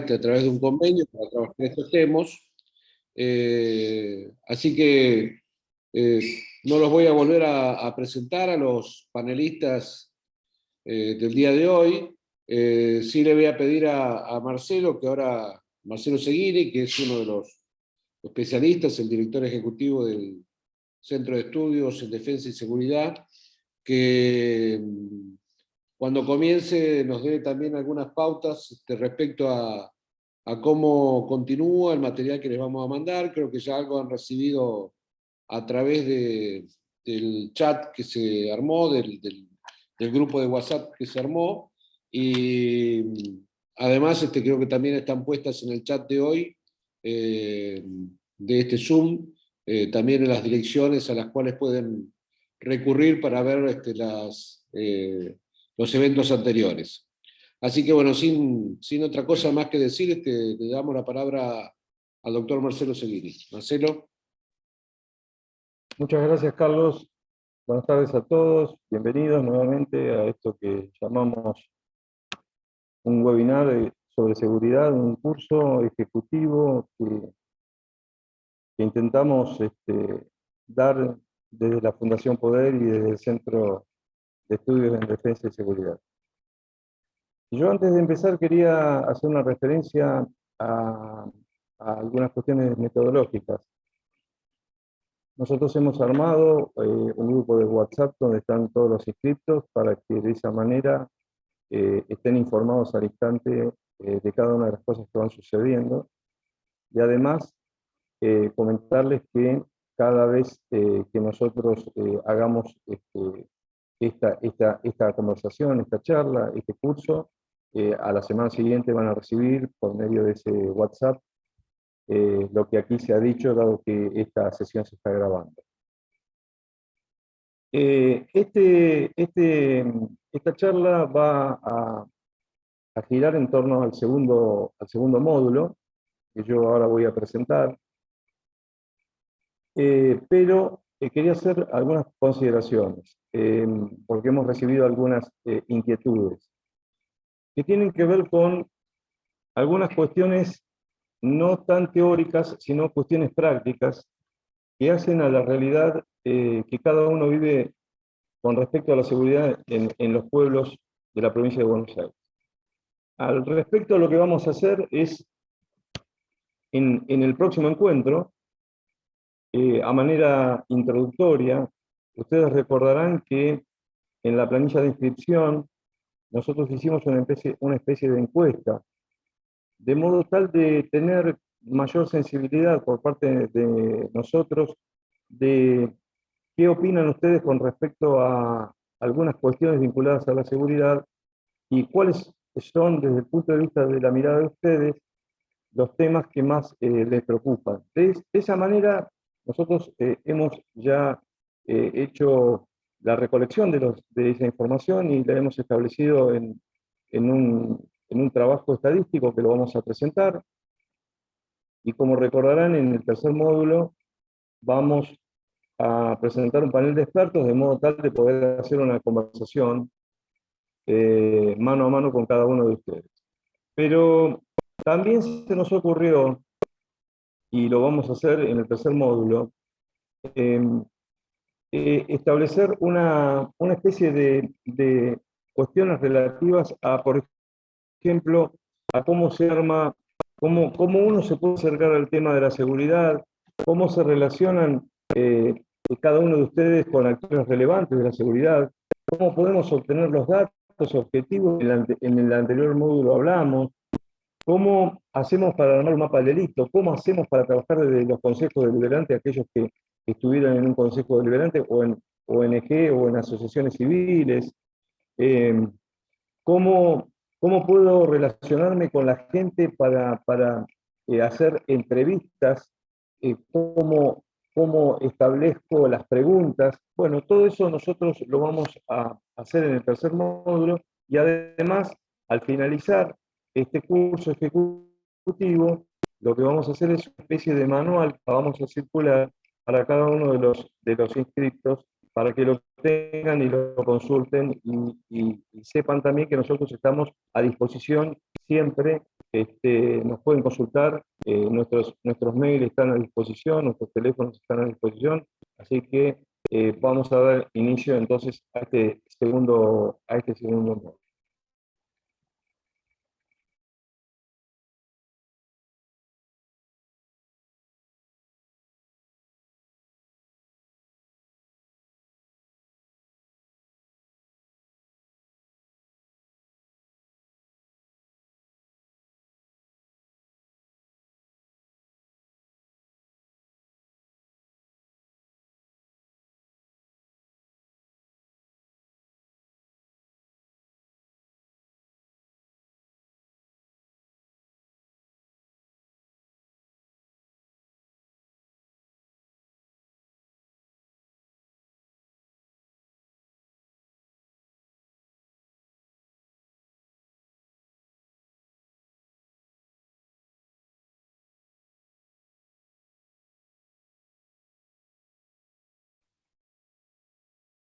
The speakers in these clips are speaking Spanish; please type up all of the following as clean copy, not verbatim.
a través de un convenio para trabajar estos temas. Así que no los voy a volver a presentar a los panelistas del día de hoy. Sí le voy a pedir a Marcelo, Marcelo Seguiri, que es uno de los especialistas, el director ejecutivo del Centro de Estudios en Defensa y Seguridad, que cuando comience nos dé también algunas pautas respecto a cómo continúa el material que les vamos a mandar. Creo que ya algo han recibido a través del chat que se armó, del grupo de WhatsApp que se armó, y además creo que también están puestas en el chat de hoy, de este Zoom, también en las direcciones a las cuales pueden recurrir para ver los eventos anteriores. Así que bueno, sin otra cosa más que decir, le damos la palabra al doctor Marcelo Seguiri. Marcelo. Muchas gracias, Carlos. Buenas tardes a todos. Bienvenidos nuevamente a esto que llamamos un webinar sobre seguridad, un curso ejecutivo que intentamos dar desde la Fundación Poder y desde el Centro de Estudios en Defensa y Seguridad. Yo antes de empezar quería hacer una referencia a algunas cuestiones metodológicas. Nosotros hemos armado un grupo de WhatsApp donde están todos los inscriptos para que de esa manera estén informados al instante de cada una de las cosas que van sucediendo. Y además, comentarles que cada vez que nosotros hagamos esta conversación, esta charla, este curso, a la semana siguiente van a recibir por medio de ese WhatsApp lo que aquí se ha dicho, dado que esta sesión se está grabando. Esta charla va a girar en torno al segundo módulo, que yo ahora voy a presentar, pero quería hacer algunas consideraciones, porque hemos recibido algunas inquietudes, que tienen que ver con algunas cuestiones no tan teóricas, sino cuestiones prácticas, que hacen a la realidad que cada uno vive con respecto a la seguridad en los pueblos de la provincia de Buenos Aires. Al respecto, lo que vamos a hacer es, en el próximo encuentro, a manera introductoria, ustedes recordarán que en la planilla de inscripción nosotros hicimos una especie de encuesta, de modo tal de tener mayor sensibilidad por parte de nosotros de qué opinan ustedes con respecto a algunas cuestiones vinculadas a la seguridad y cuáles son, desde el punto de vista de la mirada de ustedes, los temas que más les preocupan. De esa manera, nosotros hemos ya hecho la recolección de esa información y la hemos establecido en un trabajo estadístico que lo vamos a presentar. Y como recordarán, en el tercer módulo vamos a presentar un panel de expertos de modo tal de poder hacer una conversación mano a mano con cada uno de ustedes. Pero también se nos ocurrió, y lo vamos a hacer en el tercer módulo, establecer una especie de cuestiones relativas a, por ejemplo, a cómo se arma, cómo uno se puede acercar al tema de la seguridad, cómo se relacionan cada uno de ustedes con actores relevantes de la seguridad, cómo podemos obtener los datos objetivos. En el anterior módulo hablamos, cómo hacemos para armar un mapa de delito, cómo hacemos para trabajar desde los consejos deliberantes, aquellos que estuvieran en un consejo deliberante o en ONG o en asociaciones civiles, cómo puedo relacionarme con la gente para hacer entrevistas, cómo establezco las preguntas. Bueno, todo eso nosotros lo vamos a hacer en el tercer módulo, y además, al finalizar este curso ejecutivo, lo que vamos a hacer es una especie de manual que vamos a circular para cada uno de los inscriptos, para que lo tengan y lo consulten y sepan también que nosotros estamos a disposición siempre nos pueden consultar, nuestros mails están a disposición, nuestros teléfonos están a disposición, así que vamos a dar inicio entonces a este segundo módulo.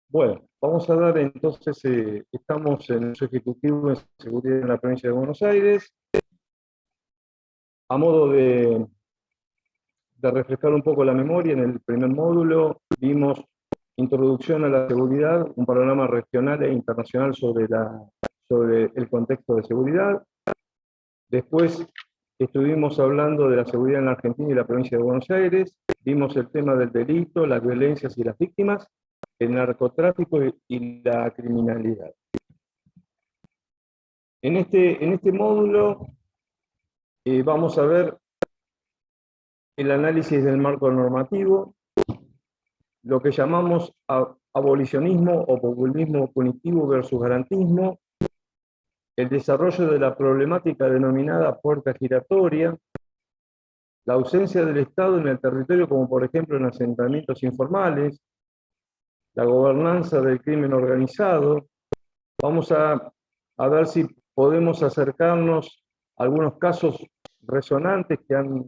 Bueno, vamos a dar entonces, estamos en el Ejecutivo de Seguridad en la provincia de Buenos Aires. A modo de refrescar un poco la memoria, en el primer módulo vimos Introducción a la Seguridad, un panorama regional e internacional sobre el contexto de seguridad. Después estuvimos hablando de la seguridad en la Argentina y la provincia de Buenos Aires. Vimos el tema del delito, las violencias y las víctimas, el narcotráfico y la criminalidad. En este módulo vamos a ver el análisis del marco normativo, lo que llamamos abolicionismo o populismo punitivo versus garantismo, el desarrollo de la problemática denominada puerta giratoria, la ausencia del Estado en el territorio, como por ejemplo en asentamientos informales, la gobernanza del crimen organizado. Vamos a ver si podemos acercarnos a algunos casos resonantes que han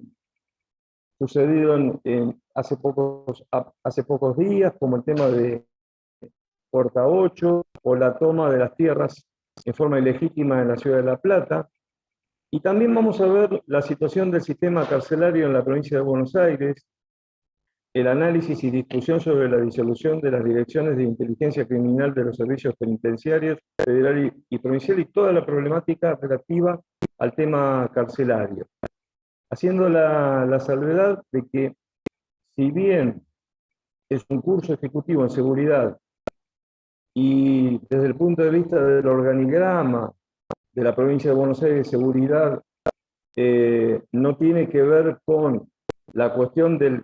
sucedido hace pocos días, como el tema de Puerta 8 o la toma de las tierras en forma ilegítima en la ciudad de La Plata. Y también vamos a ver la situación del sistema carcelario en la provincia de Buenos Aires, el análisis y discusión sobre la disolución de las direcciones de inteligencia criminal de los servicios penitenciarios federal y provincial y toda la problemática relativa al tema carcelario. Haciendo la salvedad de que, si bien es un curso ejecutivo en seguridad y desde el punto de vista del organigrama de la provincia de Buenos Aires, seguridad no tiene que ver con la cuestión del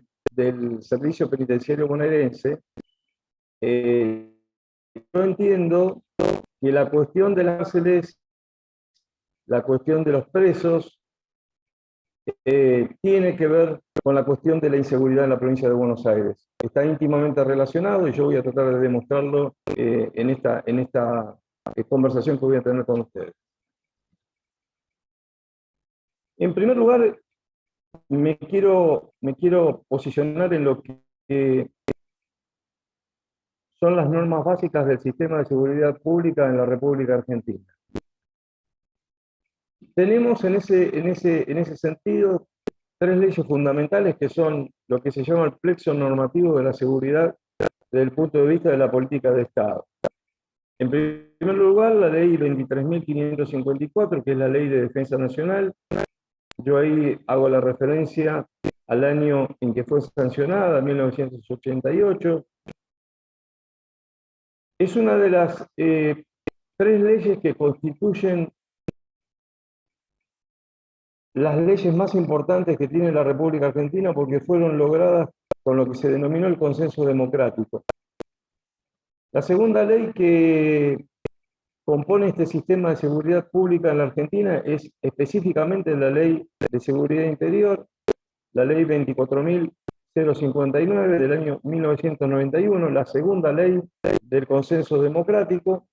servicio penitenciario bonaerense, yo entiendo que la cuestión de las cárceles, la cuestión de los presos, tiene que ver con la cuestión de la inseguridad en la provincia de Buenos Aires. Está íntimamente relacionado y yo voy a tratar de demostrarlo en esta conversación que voy a tener con ustedes. En primer lugar, me quiero posicionar en lo que son las normas básicas del sistema de seguridad pública en la República Argentina. Tenemos en ese sentido tres leyes fundamentales que son lo que se llama el plexo normativo de la seguridad desde el punto de vista de la política de Estado. En primer lugar, la ley 23.554, que es la Ley de Defensa Nacional. Yo ahí hago la referencia al año en que fue sancionada, 1988. Es una de las tres leyes que constituyen las leyes más importantes que tiene la República Argentina porque fueron logradas con lo que se denominó el consenso democrático. La segunda ley que compone este sistema de seguridad pública en la Argentina es específicamente la Ley de Seguridad Interior, la Ley 24.059 del año 1991, la segunda ley del consenso democrático.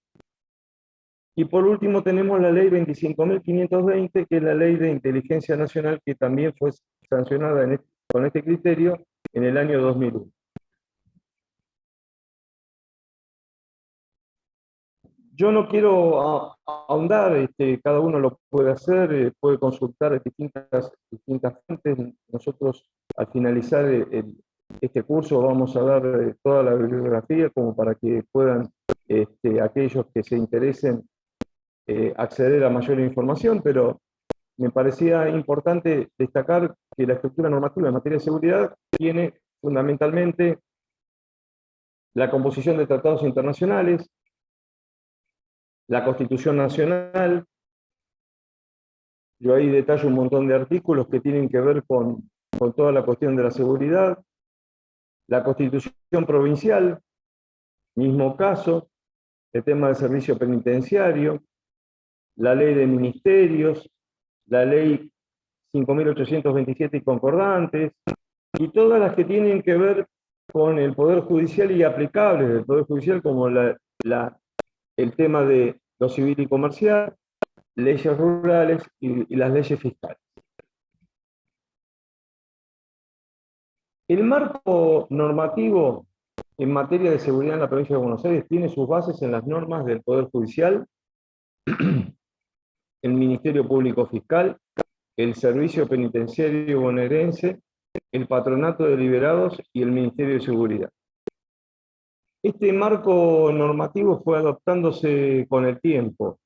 Y por último tenemos la Ley 25.520, que es la Ley de Inteligencia Nacional, que también fue sancionada con este criterio en el año 2001. Yo no quiero ahondar, cada uno lo puede hacer, puede consultar distintas fuentes. Nosotros, al finalizar este curso, vamos a dar toda la bibliografía como para que puedan aquellos que se interesen acceder a mayor información, pero me parecía importante destacar que la estructura normativa en materia de seguridad tiene fundamentalmente la composición de tratados internacionales, la Constitución Nacional. Yo ahí detallo un montón de artículos que tienen que ver con toda la cuestión de la seguridad, la Constitución Provincial, mismo caso, el tema del servicio penitenciario, la ley de ministerios, la ley 5.827 y concordantes, y todas las que tienen que ver con el Poder Judicial y aplicables del Poder Judicial, como el tema de lo civil y comercial, leyes rurales y las leyes fiscales. El marco normativo en materia de seguridad en la provincia de Buenos Aires tiene sus bases en las normas del Poder Judicial, el Ministerio Público Fiscal, el Servicio Penitenciario Bonaerense, el Patronato de Liberados y el Ministerio de Seguridad. Este marco normativo fue adoptándose con el tiempo.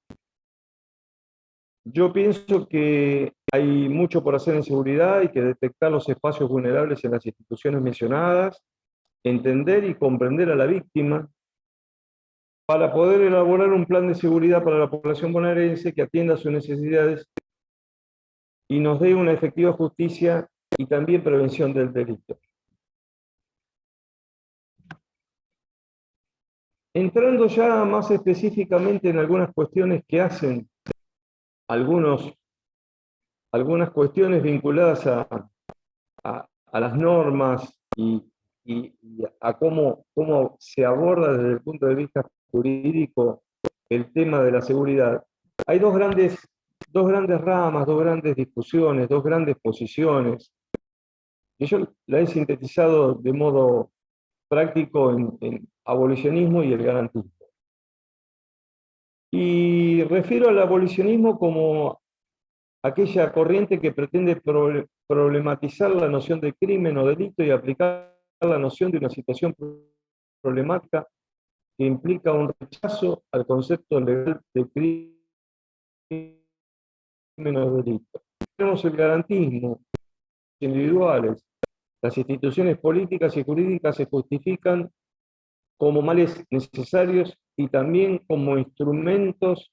Yo pienso que hay mucho por hacer en seguridad, hay que detectar los espacios vulnerables en las instituciones mencionadas, entender y comprender a la víctima, para poder elaborar un plan de seguridad para la población bonaerense que atienda sus necesidades y nos dé una efectiva justicia y también prevención del delito. Entrando ya más específicamente en algunas cuestiones que hacen algunas cuestiones vinculadas a las normas y a cómo se aborda desde el punto de vista jurídico el tema de la seguridad, hay dos grandes ramas, dos grandes discusiones, dos grandes posiciones, y yo la he sintetizado de modo práctico en abolicionismo y el garantismo. Y refiero al abolicionismo como aquella corriente que pretende problematizar la noción de crimen o delito y aplicar la noción de una situación problemática que implica un rechazo al concepto legal de crimen o delito. Tenemos el garantismo, individuales. Las instituciones políticas y jurídicas se justifican como males necesarios y también como instrumentos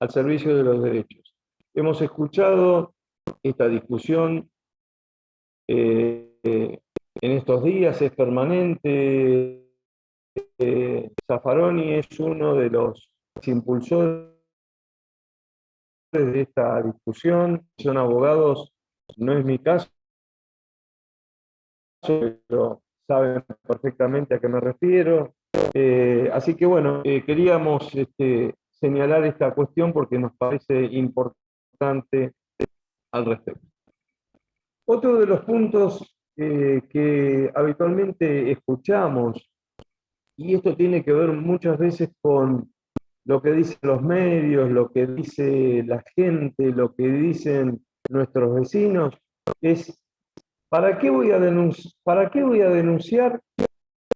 al servicio de los derechos. Hemos escuchado esta discusión en estos días, es permanente. Zaffaroni es uno de los impulsores de esta discusión. Son abogados, no es mi caso, pero saben perfectamente a qué me refiero. Así que bueno, queríamos señalar esta cuestión porque nos parece importante al respecto. Otro de los puntos que habitualmente escuchamos, y esto tiene que ver muchas veces con lo que dicen los medios, lo que dice la gente, lo que dicen nuestros vecinos, es ¿para qué voy a denunciar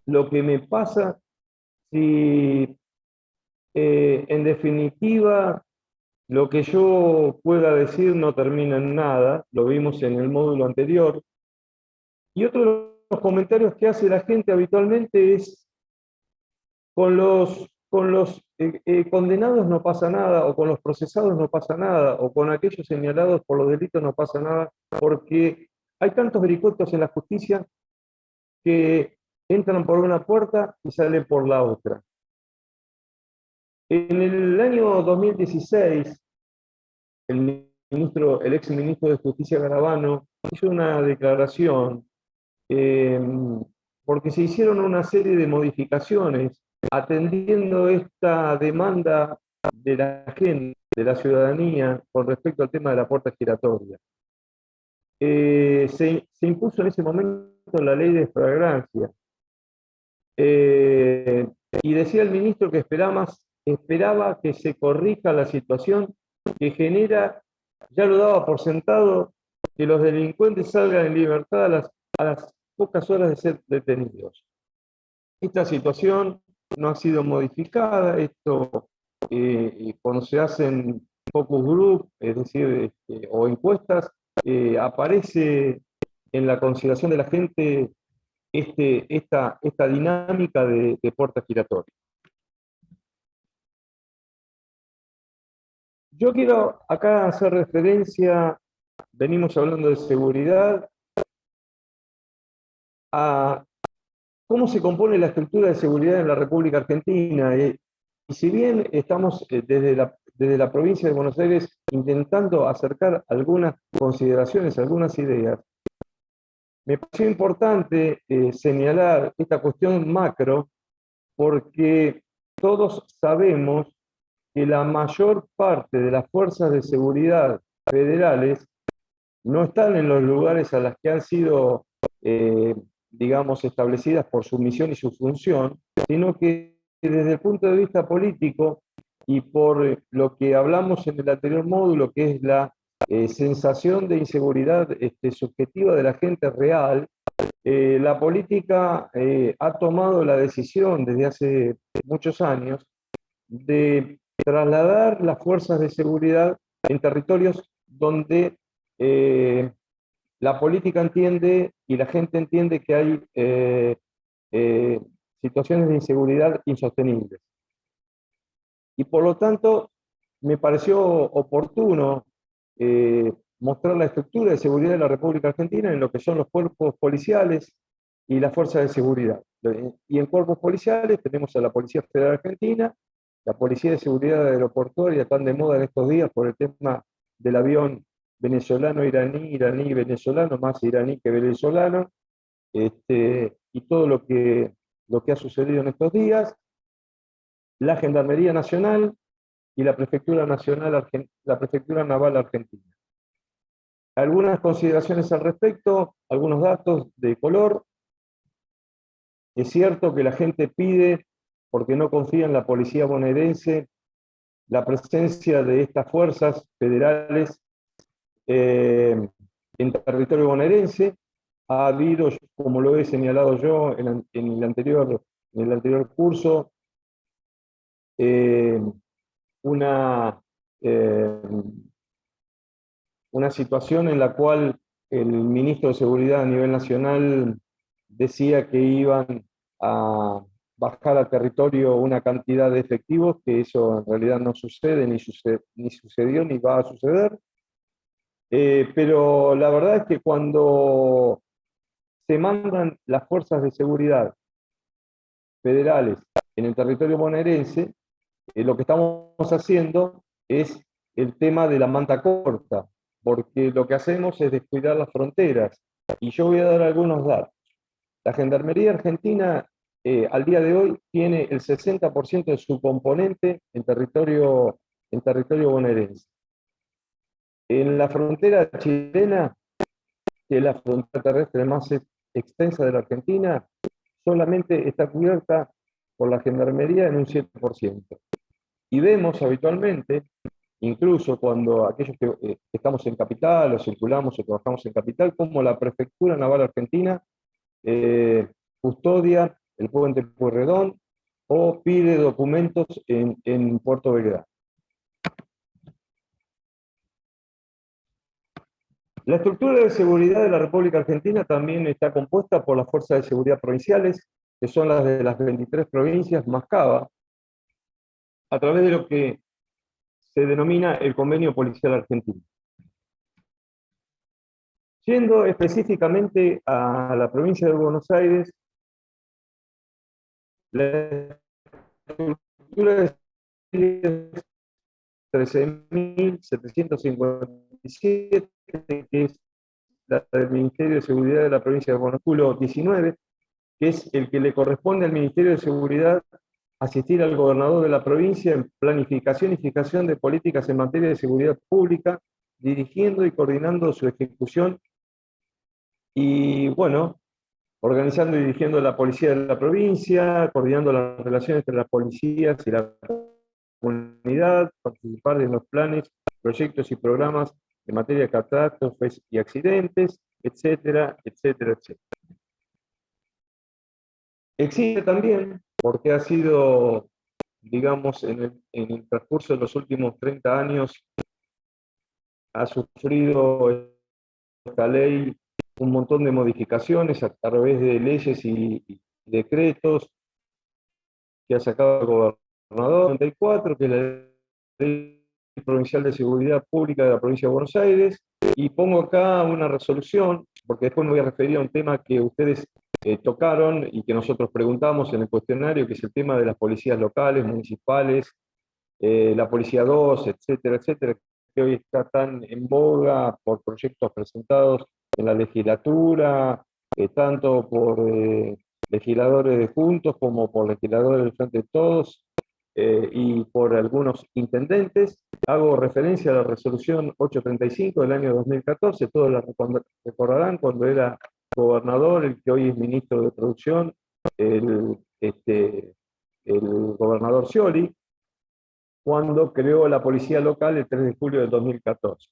lo que me pasa si en definitiva lo que yo pueda decir no termina en nada? Lo vimos en el módulo anterior. Y otro de los comentarios que hace la gente habitualmente es con los condenados no pasa nada, o con los procesados no pasa nada, o con aquellos señalados por los delitos no pasa nada, porque hay tantos vericuetos en la justicia que entran por una puerta y salen por la otra. En el año 2016, el ex ministro de Justicia Garabano hizo una declaración porque se hicieron una serie de modificaciones atendiendo esta demanda de la gente, de la ciudadanía, con respecto al tema de la puerta giratoria. Se impuso en ese momento la ley de flagrancia. Y decía el ministro que esperaba esperaba que se corrija la situación que genera, ya lo daba por sentado, que los delincuentes salgan en libertad a las pocas horas de ser detenidos. Esta situación no ha sido modificada, esto cuando se hacen focus group, es decir, o encuestas, aparece en la consideración de la gente esta dinámica de puerta giratoria. Yo quiero acá hacer referencia, venimos hablando de seguridad, a cómo se compone la estructura de seguridad en la República Argentina. Y si bien estamos desde la provincia de Buenos Aires intentando acercar algunas consideraciones, algunas ideas, me pareció importante señalar esta cuestión macro porque todos sabemos que la mayor parte de las fuerzas de seguridad federales no están en los lugares a los que han sido, digamos, establecidas por su misión y su función, sino que desde el punto de vista político y por lo que hablamos en el anterior módulo, que es la sensación de inseguridad subjetiva de la gente real, la política ha tomado la decisión desde hace muchos años de trasladar las fuerzas de seguridad en territorios donde la política entiende y la gente entiende que hay eh, situaciones de inseguridad insostenibles. Y por lo tanto, me pareció oportuno mostrar la estructura de seguridad de la República Argentina en lo que son los cuerpos policiales y las fuerzas de seguridad. Y en cuerpos policiales tenemos a la Policía Federal Argentina, la Policía de Seguridad Aeroportuaria, tan de moda en estos días por el tema del avión venezolano-iraní, iraní-venezolano, más iraní que venezolano, y todo lo que ha sucedido en estos días, la Gendarmería Nacional y la Prefectura Naval Argentina. Algunas consideraciones al respecto, algunos datos de color. Es cierto que la gente pide, porque no confía en la policía bonaerense, la presencia de estas fuerzas federales en territorio bonaerense. Ha habido, como lo he señalado yo en el anterior curso, una situación en la cual el ministro de Seguridad a nivel nacional decía que iban a bajar a territorio una cantidad de efectivos, que eso en realidad no sucede, ni sucedió, ni va a suceder. Pero la verdad es que cuando se mandan las fuerzas de seguridad federales en el territorio bonaerense, lo que estamos haciendo es el tema de la manta corta, porque lo que hacemos es descuidar las fronteras. Y yo voy a dar algunos datos. La Gendarmería Argentina al día de hoy tiene el 60% de su componente en territorio bonaerense. En la frontera chilena, que es la frontera terrestre más extensa de la Argentina, solamente está cubierta por la Gendarmería en un 7%. Y vemos habitualmente, incluso cuando aquellos que estamos en capital o circulamos o trabajamos en capital, como la Prefectura Naval Argentina custodia el puente Pueyrredón o pide documentos en Puerto Belgrano. La estructura de seguridad de la República Argentina también está compuesta por las fuerzas de seguridad provinciales, que son las de las 23 provincias más Cava, a través de lo que se denomina el Convenio Policial Argentino. Yendo específicamente a la provincia de Buenos Aires, la estructura de 13.757, que es la del Ministerio de Seguridad de la provincia de Buenos Aires, 19, que es el que le corresponde al Ministerio de Seguridad asistir al gobernador de la provincia en planificación y fijación de políticas en materia de seguridad pública, dirigiendo y coordinando su ejecución y, bueno, organizando y dirigiendo la policía de la provincia, coordinando las relaciones entre las policías y la comunidad, participar en los planes, proyectos y programas en materia de catástrofes y accidentes, etcétera, etcétera, etcétera. Existe también, porque ha sido, digamos, en el transcurso de los últimos 30 años, ha sufrido esta ley un montón de modificaciones a través de leyes y decretos que ha sacado el gobernador 94, que es la Ley Provincial de Seguridad Pública de la Provincia de Buenos Aires, y pongo acá una resolución, porque después me voy a referir a un tema que ustedes tocaron y que nosotros preguntamos en el cuestionario, que es el tema de las policías locales, municipales, la Policía 2, etcétera, etcétera, que hoy está tan en boga por proyectos presentados en la legislatura, tanto por legisladores de Juntos como por legisladores del Frente de Todos y por algunos intendentes. Hago referencia a la resolución 835 del año 2014, todos la recordarán cuando era gobernador, el que hoy es ministro de Producción, el gobernador Scioli, cuando creó la policía local el 3 de julio del 2014.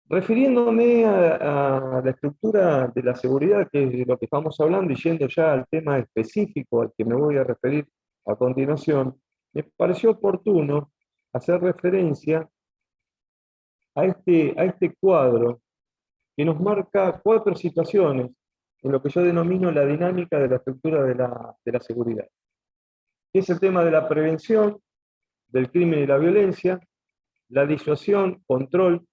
Refiriéndome a la estructura de la seguridad, que es de lo que estamos hablando, y yendo ya al tema específico al que me voy a referir a continuación, me pareció oportuno hacer referencia a este cuadro que nos marca 4 situaciones en lo que yo denomino la dinámica de la estructura de la seguridad. Que es el tema de la prevención del crimen y la violencia, la disuasión, control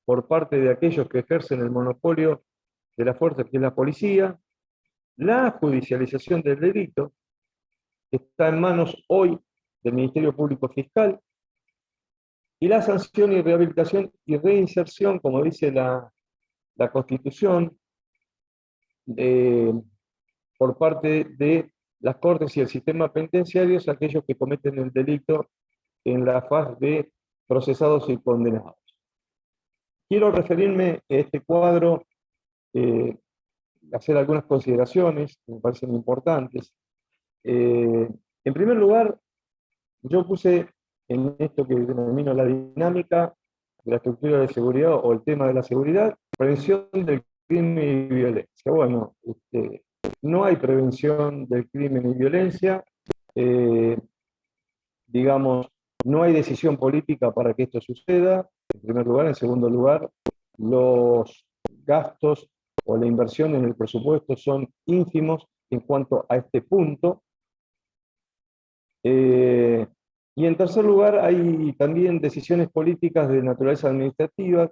por parte de aquellos que ejercen el monopolio de la fuerza, que es la policía, la judicialización del delito, que está en manos hoy del Ministerio Público Fiscal, y la sanción y rehabilitación y reinserción, como dice la Constitución, por parte de las Cortes y el sistema penitenciario, aquellos que cometen el delito en la faz de procesados y condenados. Quiero referirme a este cuadro, hacer algunas consideraciones que me parecen importantes. En primer lugar, yo puse en esto que denomino la dinámica de la estructura de seguridad o el tema de la seguridad, prevención del crimen y violencia. Bueno, no hay prevención del crimen y violencia, digamos, no hay decisión política para que esto suceda, en primer lugar. En segundo lugar, los gastos o la inversión en el presupuesto son ínfimos en cuanto a este punto. Y en tercer lugar, hay también decisiones políticas de naturaleza administrativa,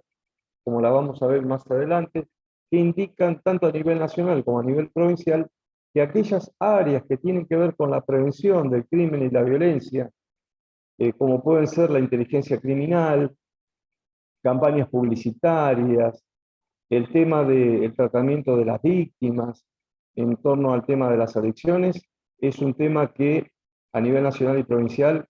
como la vamos a ver más adelante, que indican tanto a nivel nacional como a nivel provincial que aquellas áreas que tienen que ver con la prevención del crimen y la violencia, como pueden ser la inteligencia criminal, campañas publicitarias, el tema del tratamiento de las víctimas, en torno al tema de las adicciones, es un tema que a nivel nacional y provincial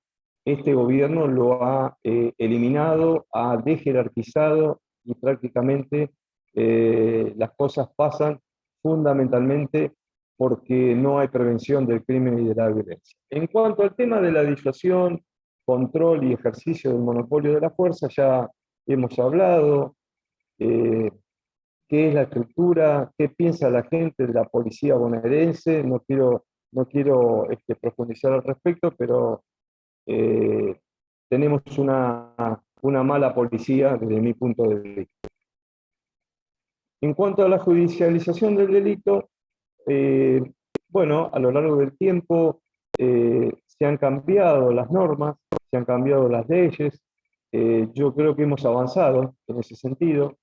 este gobierno lo ha eliminado, ha dejerarquizado y prácticamente las cosas pasan fundamentalmente porque no hay prevención del crimen y de la violencia. En cuanto al tema de la disuasión, control y ejercicio del monopolio de la fuerza, ya hemos hablado, qué es la estructura, qué piensa la gente de la policía bonaerense. No quiero profundizar al respecto, pero tenemos una mala policía desde mi punto de vista. En cuanto a la judicialización del delito, bueno, a lo largo del tiempo se han cambiado las normas, se han cambiado las leyes. Yo creo que hemos avanzado en ese sentido,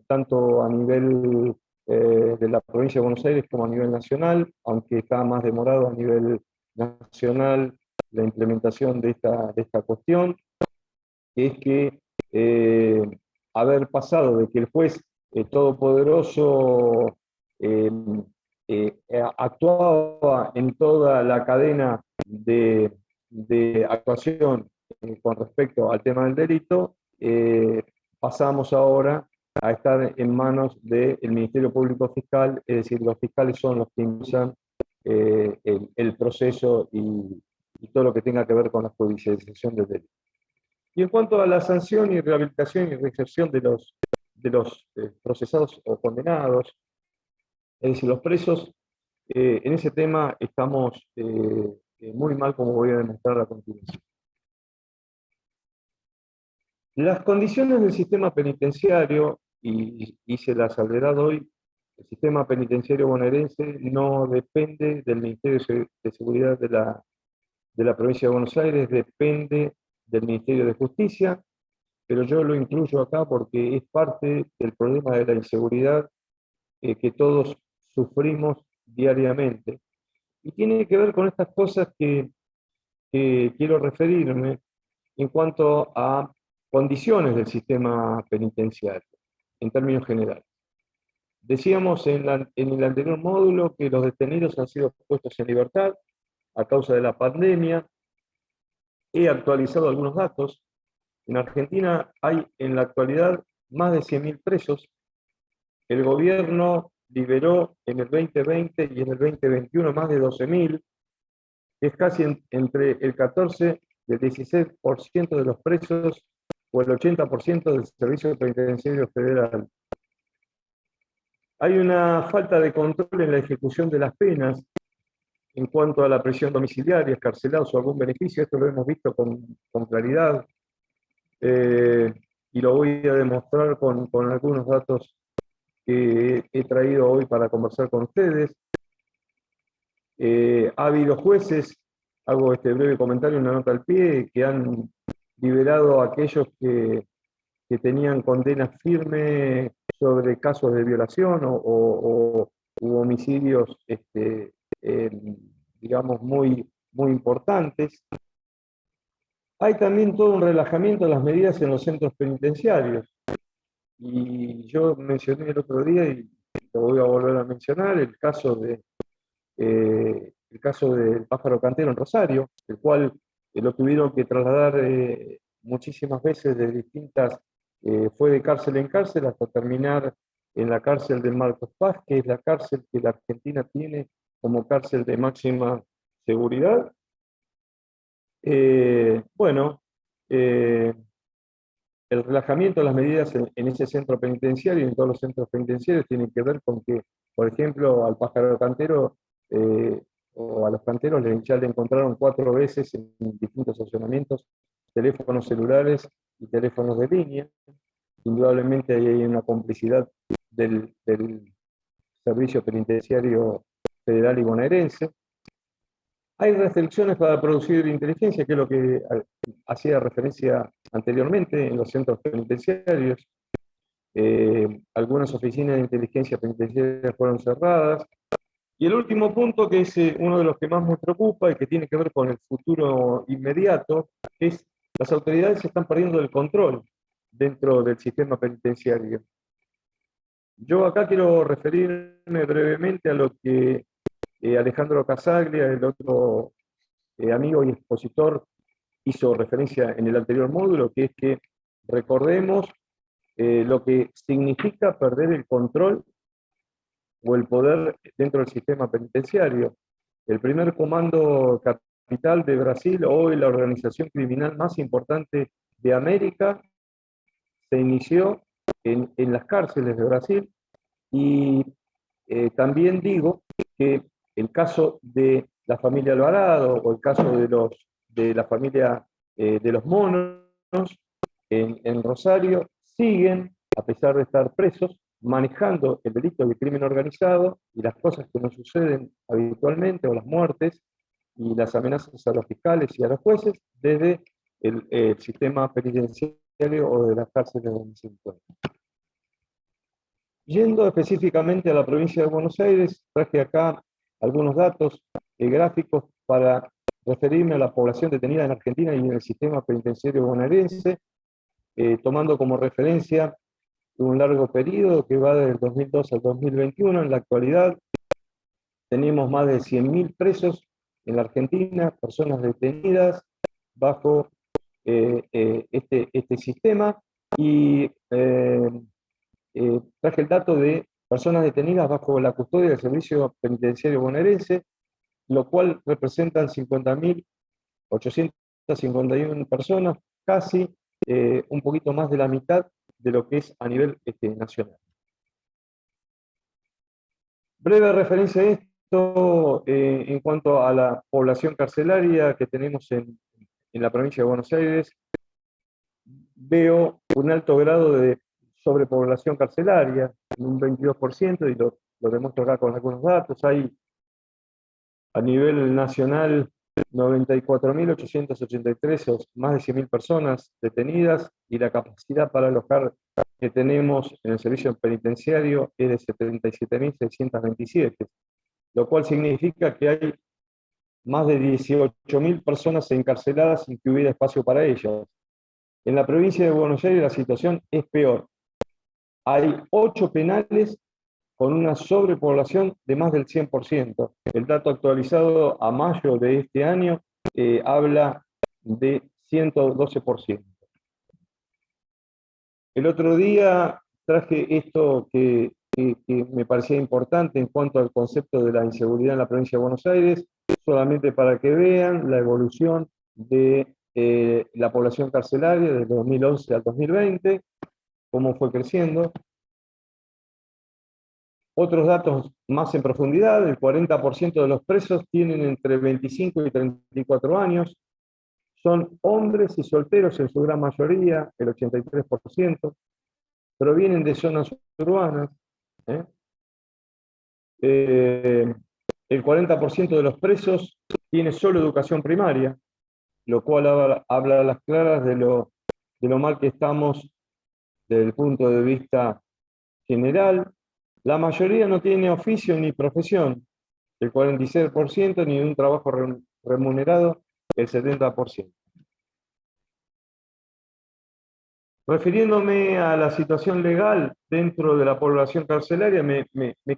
tanto a nivel de la provincia de Buenos Aires como a nivel nacional, aunque está más demorado a nivel nacional la implementación de esta cuestión, que es que haber pasado de que el juez todopoderoso actuaba en toda la cadena de actuación con respecto al tema del delito, pasamos ahora a estar en manos del Ministerio Público Fiscal, es decir, los fiscales son los que impulsan el proceso y todo lo que tenga que ver con la judicialización del delito. Y en cuanto a la sanción y rehabilitación y reinserción de los procesados o condenados, es decir, los presos, en ese tema estamos muy mal, como voy a demostrar a continuación. Las condiciones del sistema penitenciario, y se la salvedad hoy, el sistema penitenciario bonaerense no depende del Ministerio de Seguridad de la provincia de Buenos Aires, depende del Ministerio de Justicia, pero yo lo incluyo acá porque es parte del problema de la inseguridad que todos sufrimos diariamente. Y tiene que ver con estas cosas que quiero referirme en cuanto a condiciones del sistema penitenciario, en términos generales. Decíamos en el anterior módulo que los detenidos han sido puestos en libertad a causa de la pandemia. He actualizado algunos datos. En Argentina hay en la actualidad más de 100.000 presos. El gobierno liberó en el 2020 y en el 2021 más de 12.000. Es casi entre el 14 y el 16% de los presos o el 80% del Servicio Penitenciario Federal. Hay una falta de control en la ejecución de las penas en cuanto a la prisión domiciliaria, escarcelados o algún beneficio. Esto lo hemos visto con claridad y lo voy a demostrar con algunos datos que he traído hoy para conversar con ustedes. Ha habido jueces, hago este breve comentario, una nota al pie, que han liberado a aquellos que tenían condenas firmes sobre casos de violación u homicidios, digamos, muy importantes. Hay también todo un relajamiento de las medidas en los centros penitenciarios. Y yo mencioné el otro día, y lo voy a volver a mencionar, el caso del pájaro cantero en Rosario, el cual lo tuvieron que trasladar muchísimas veces de distintas, fue de cárcel en cárcel hasta terminar en la cárcel de Marcos Paz, que es la cárcel que la Argentina tiene como cárcel de máxima seguridad. Bueno, el relajamiento de las medidas en ese centro penitenciario y en todos los centros penitenciarios tiene que ver con que, por ejemplo, al pájaro cantero o a los canteros ya le encontraron 4 veces en distintos estacionamientos teléfonos celulares y teléfonos de línea. Indudablemente ahí hay una complicidad del Servicio Penitenciario Federal y bonaerense. Hay restricciones para producir inteligencia, que es lo que hacía referencia anteriormente en los centros penitenciarios. Algunas oficinas de inteligencia penitenciaria fueron cerradas. Y el último punto, que es uno de los que más me preocupa y que tiene que ver con el futuro inmediato, es las autoridades están perdiendo el control dentro del sistema penitenciario. Yo acá quiero referirme brevemente a lo que Alejandro Casaglia, el otro amigo y expositor, hizo referencia en el anterior módulo, que es que recordemos lo que significa perder el control o el poder dentro del sistema penitenciario. El primer comando capital de Brasil, hoy la organización criminal más importante de América, se inició en las cárceles de Brasil. Y también digo que el caso de la familia Alvarado o el caso de la familia de los Monos en Rosario siguen, a pesar de estar presos, manejando el delito de crimen organizado y las cosas que nos suceden habitualmente, o las muertes y las amenazas a los fiscales y a los jueces, desde el sistema penitenciario o de las cárceles donde se encuentran. Yendo específicamente a la provincia de Buenos Aires, traje acá algunos datos gráficos para referirme a la población detenida en Argentina y en el sistema penitenciario bonaerense, tomando como referencia un largo periodo que va desde el 2002 al 2021. En la actualidad tenemos más de 100.000 presos en la Argentina, personas detenidas bajo este sistema, y traje el dato de personas detenidas bajo la custodia del Servicio Penitenciario Bonaerense. lo cual representan 50.851 personas, casi un poquito más de la mitad de lo que es a nivel nacional. Breve referencia a esto en cuanto a la población carcelaria que tenemos en la provincia de Buenos Aires. Veo un alto grado de sobrepoblación carcelaria, un 22%, y lo demuestro acá con algunos datos. Hay a nivel nacional 94.883, más de 100.000 personas detenidas, y la capacidad para alojar que tenemos en el servicio penitenciario es de 77.627, lo cual significa que hay más de 18.000 personas encarceladas sin que hubiera espacio para ellas. En la provincia de Buenos Aires la situación es peor. Hay 8 penales con una sobrepoblación de más del 100%. El dato actualizado a mayo de este año habla de 112%. El otro día traje esto que me parecía importante en cuanto al concepto de la inseguridad en la provincia de Buenos Aires, solamente para que vean la evolución de la población carcelaria desde 2011 al 2020, cómo fue creciendo. Otros datos más en profundidad: el 40% de los presos tienen entre 25 y 34 años, son hombres y solteros en su gran mayoría, el 83%, provienen de zonas urbanas. El 40% de los presos tiene solo educación primaria, lo cual habla a las claras de lo mal que estamos desde el punto de vista general. La mayoría no tiene oficio ni profesión, el 46%, ni un trabajo remunerado, el 70%. Refiriéndome a la situación legal dentro de la población carcelaria, me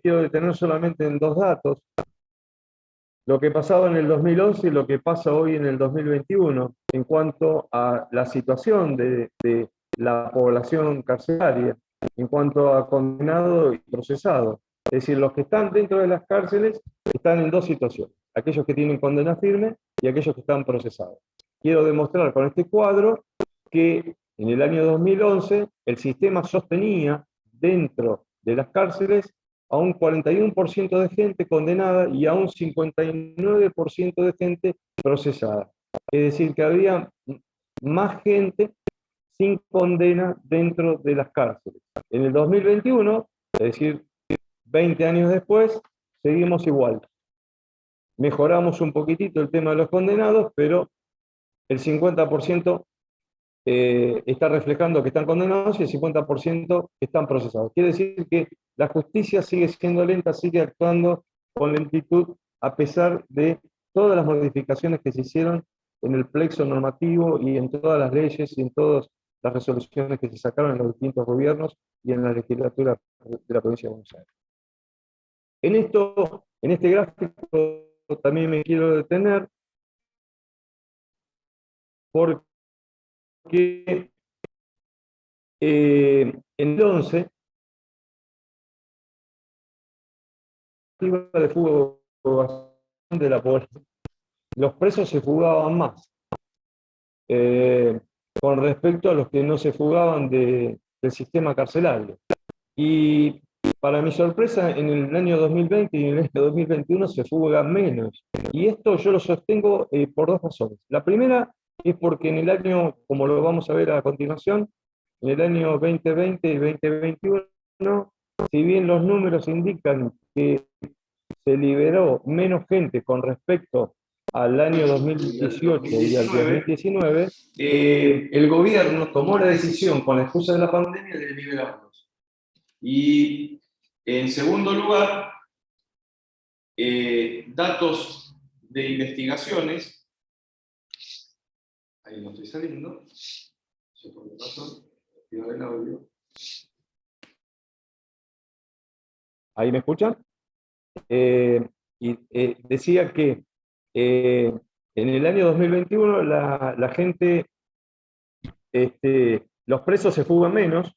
quiero detener solamente en 2 datos: lo que pasaba en el 2011 y lo que pasa hoy en el 2021, en cuanto a la situación de la población carcelaria, en cuanto a condenado y procesado. Es decir, los que están dentro de las cárceles están en 2 situaciones: aquellos que tienen condena firme y aquellos que están procesados. Quiero demostrar con este cuadro que en el año 2011 el sistema sostenía dentro de las cárceles a un 41% de gente condenada y a un 59% de gente procesada. Es decir, que había más gente sin condena dentro de las cárceles. En el 2021, es decir, 20 años después, seguimos igual. Mejoramos un poquitito el tema de los condenados, pero el 50% está reflejando que están condenados y el 50% están procesados. Quiere decir que la justicia sigue siendo lenta, sigue actuando con lentitud, a pesar de todas las modificaciones que se hicieron en el plexo normativo y en todas las leyes y en todas las resoluciones que se sacaron en los distintos gobiernos y en la legislatura de la provincia de Buenos Aires. En este gráfico también me quiero detener, porque en el 11 de fuga de la población, los presos se fugaban más con respecto a los que no se fugaban del sistema carcelario. Y para mi sorpresa, en el año 2020 y en el año 2021 se fuga menos. Y esto yo lo sostengo por 2 razones. La primera es porque en el año, como lo vamos a ver a continuación, en el año 2020 y 2021, si bien los números indican que se liberó menos gente con respecto al año 2018 y al 2019, el gobierno tomó la decisión, con la excusa de la pandemia, de liberarlos. Y en segundo lugar, datos de investigaciones, ahí no estoy saliendo, no sé por qué pasó, activar el audio. ¿Ahí me escuchan? Decía que en el año 2021 la gente, los presos se fugan menos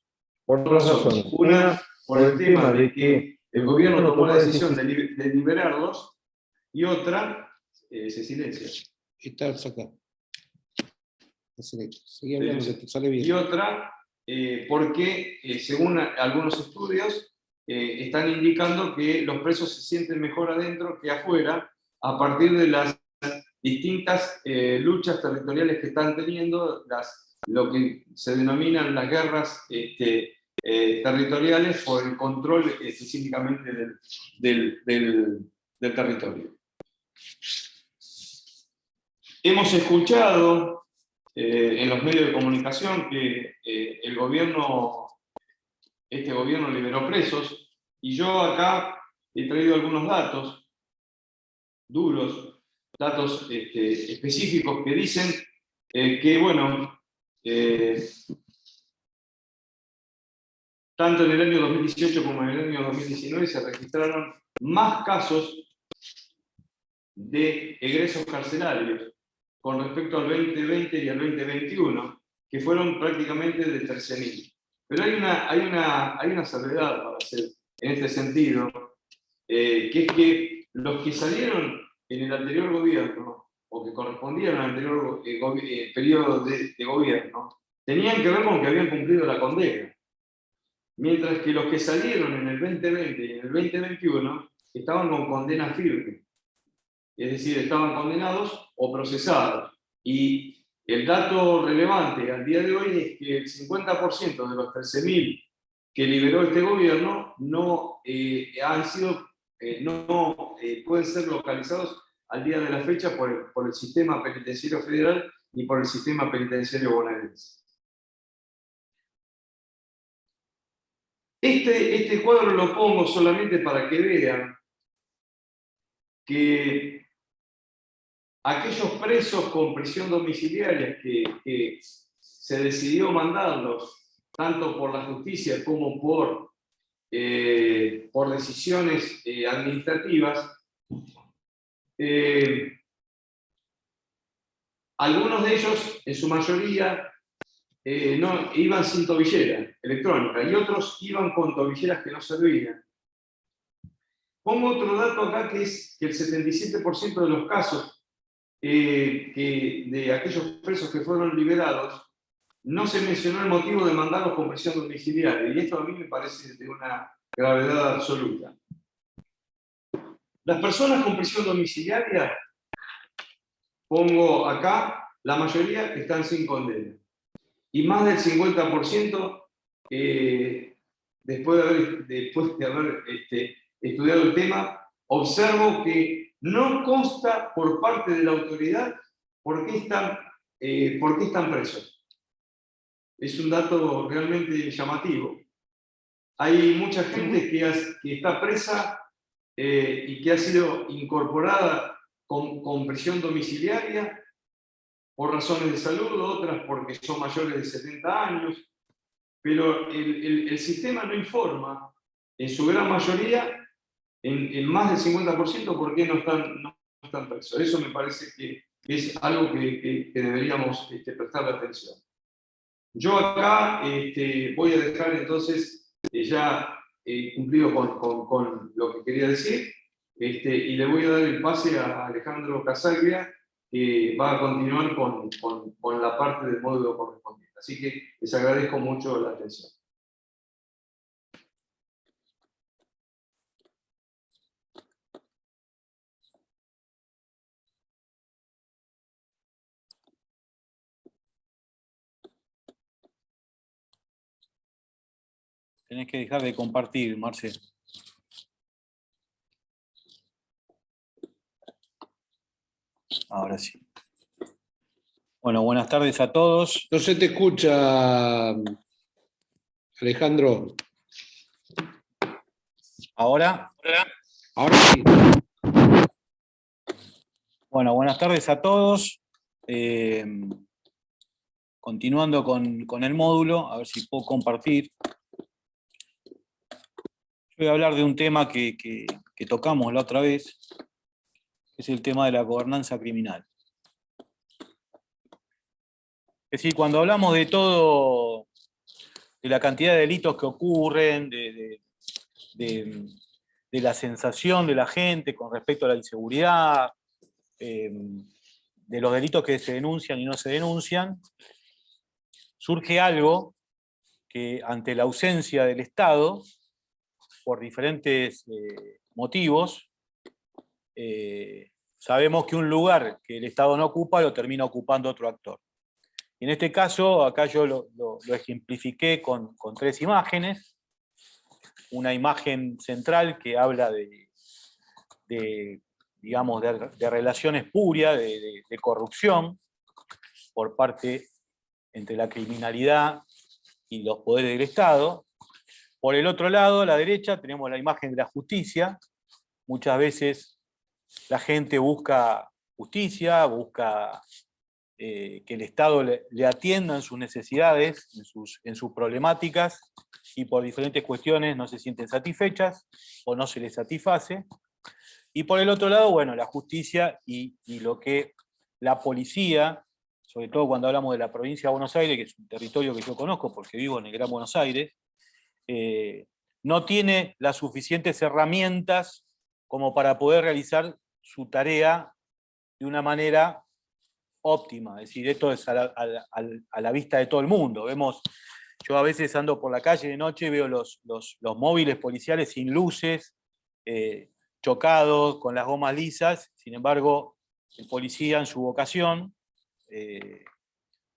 por 2 razones. Una, por el tema de que el gobierno tomó la decisión de liberarlos, y otra, se silencia. Estás acá. Sigue hablando, que te sale bien. Y otra, porque según algunos estudios, están indicando que los presos se sienten mejor adentro que afuera a partir de las distintas luchas territoriales que están teniendo, lo que se denominan las guerras territoriales por el control específicamente del territorio. Hemos escuchado en los medios de comunicación que este gobierno liberó presos, y yo acá he traído algunos datos duros, datos específicos que dicen que, bueno, tanto en el año 2018 como en el año 2019 se registraron más casos de egresos carcelarios con respecto al 2020 y al 2021, que fueron prácticamente de 13.000. Pero hay una salvedad para hacer en este sentido, que es que los que salieron en el anterior gobierno, o que correspondían al anterior periodo de gobierno, tenían que ver con que habían cumplido la condena. Mientras que los que salieron en el 2020 y en el 2021 estaban con condena firme. Es decir, estaban condenados o procesados. Y el dato relevante al día de hoy es que el 50% de los 13.000 que liberó este gobierno no pueden ser localizados al día de la fecha por el sistema penitenciario federal y por el sistema penitenciario bonaerense. Este cuadro lo pongo solamente para que vean que aquellos presos con prisión domiciliaria que se decidió mandarlos, tanto por la justicia como por decisiones administrativas, algunos de ellos, en su mayoría, no, iban sin tobillera electrónica, y otros iban con tobilleras que no servían. Pongo otro dato acá, que es que el 77% de los casos de aquellos presos que fueron liberados, no se mencionó el motivo de mandarlos con prisión domiciliaria, y esto a mí me parece de una gravedad absoluta. Las personas con prisión domiciliaria, pongo acá, la mayoría están sin condena. Y más del 50%, después de haber estudiado el tema, observo que no consta por parte de la autoridad por qué están presos. Es un dato realmente llamativo. Hay mucha gente que está presa y que ha sido incorporada con prisión domiciliaria por razones de salud, otras porque son mayores de 70 años, pero el sistema no informa, en su gran mayoría, en más del 50%, por qué no están presos. Eso me parece que es algo que deberíamos prestarle atención. Yo acá voy a dejar entonces ya cumplido con lo que quería decir, y le voy a dar el pase a Alejandro Casaglia, que va a continuar con la parte del módulo correspondiente. Así que les agradezco mucho la atención. Tenés que dejar de compartir, Marce. Ahora sí. Bueno, buenas tardes a todos. No se te escucha, Alejandro. ¿Ahora? Ahora sí. Bueno, buenas tardes a todos. Continuando con el módulo, a ver si puedo compartir. Yo voy a hablar de un tema que tocamos la otra vez, que es el tema de la gobernanza criminal. Es decir, cuando hablamos de todo, de la cantidad de delitos que ocurren, de la sensación de la gente con respecto a la inseguridad, de los delitos que se denuncian y no se denuncian, surge algo que ante la ausencia del Estado, por diferentes motivos, sabemos que un lugar que el Estado no ocupa lo termina ocupando otro actor. En este caso, acá yo lo ejemplifiqué con 3 imágenes. Una imagen central que habla digamos, de relaciones espurias, de corrupción por parte entre la criminalidad y los poderes del Estado. Por el otro lado, a la derecha, tenemos la imagen de la justicia. Muchas veces la gente busca justicia, busca que el Estado le atienda en sus necesidades, en sus problemáticas, y por diferentes cuestiones no se sienten satisfechas o no se les satisface. Y por el otro lado, bueno, la justicia y lo que la policía, sobre todo cuando hablamos de la provincia de Buenos Aires, que es un territorio que yo conozco porque vivo en el Gran Buenos Aires, no tiene las suficientes herramientas como para poder realizar su tarea de una manera óptima. Es decir, esto es a la vista de todo el mundo. Yo a veces ando por la calle de noche y veo los móviles policiales sin luces, chocados, con las gomas lisas. Sin embargo, el policía en su vocación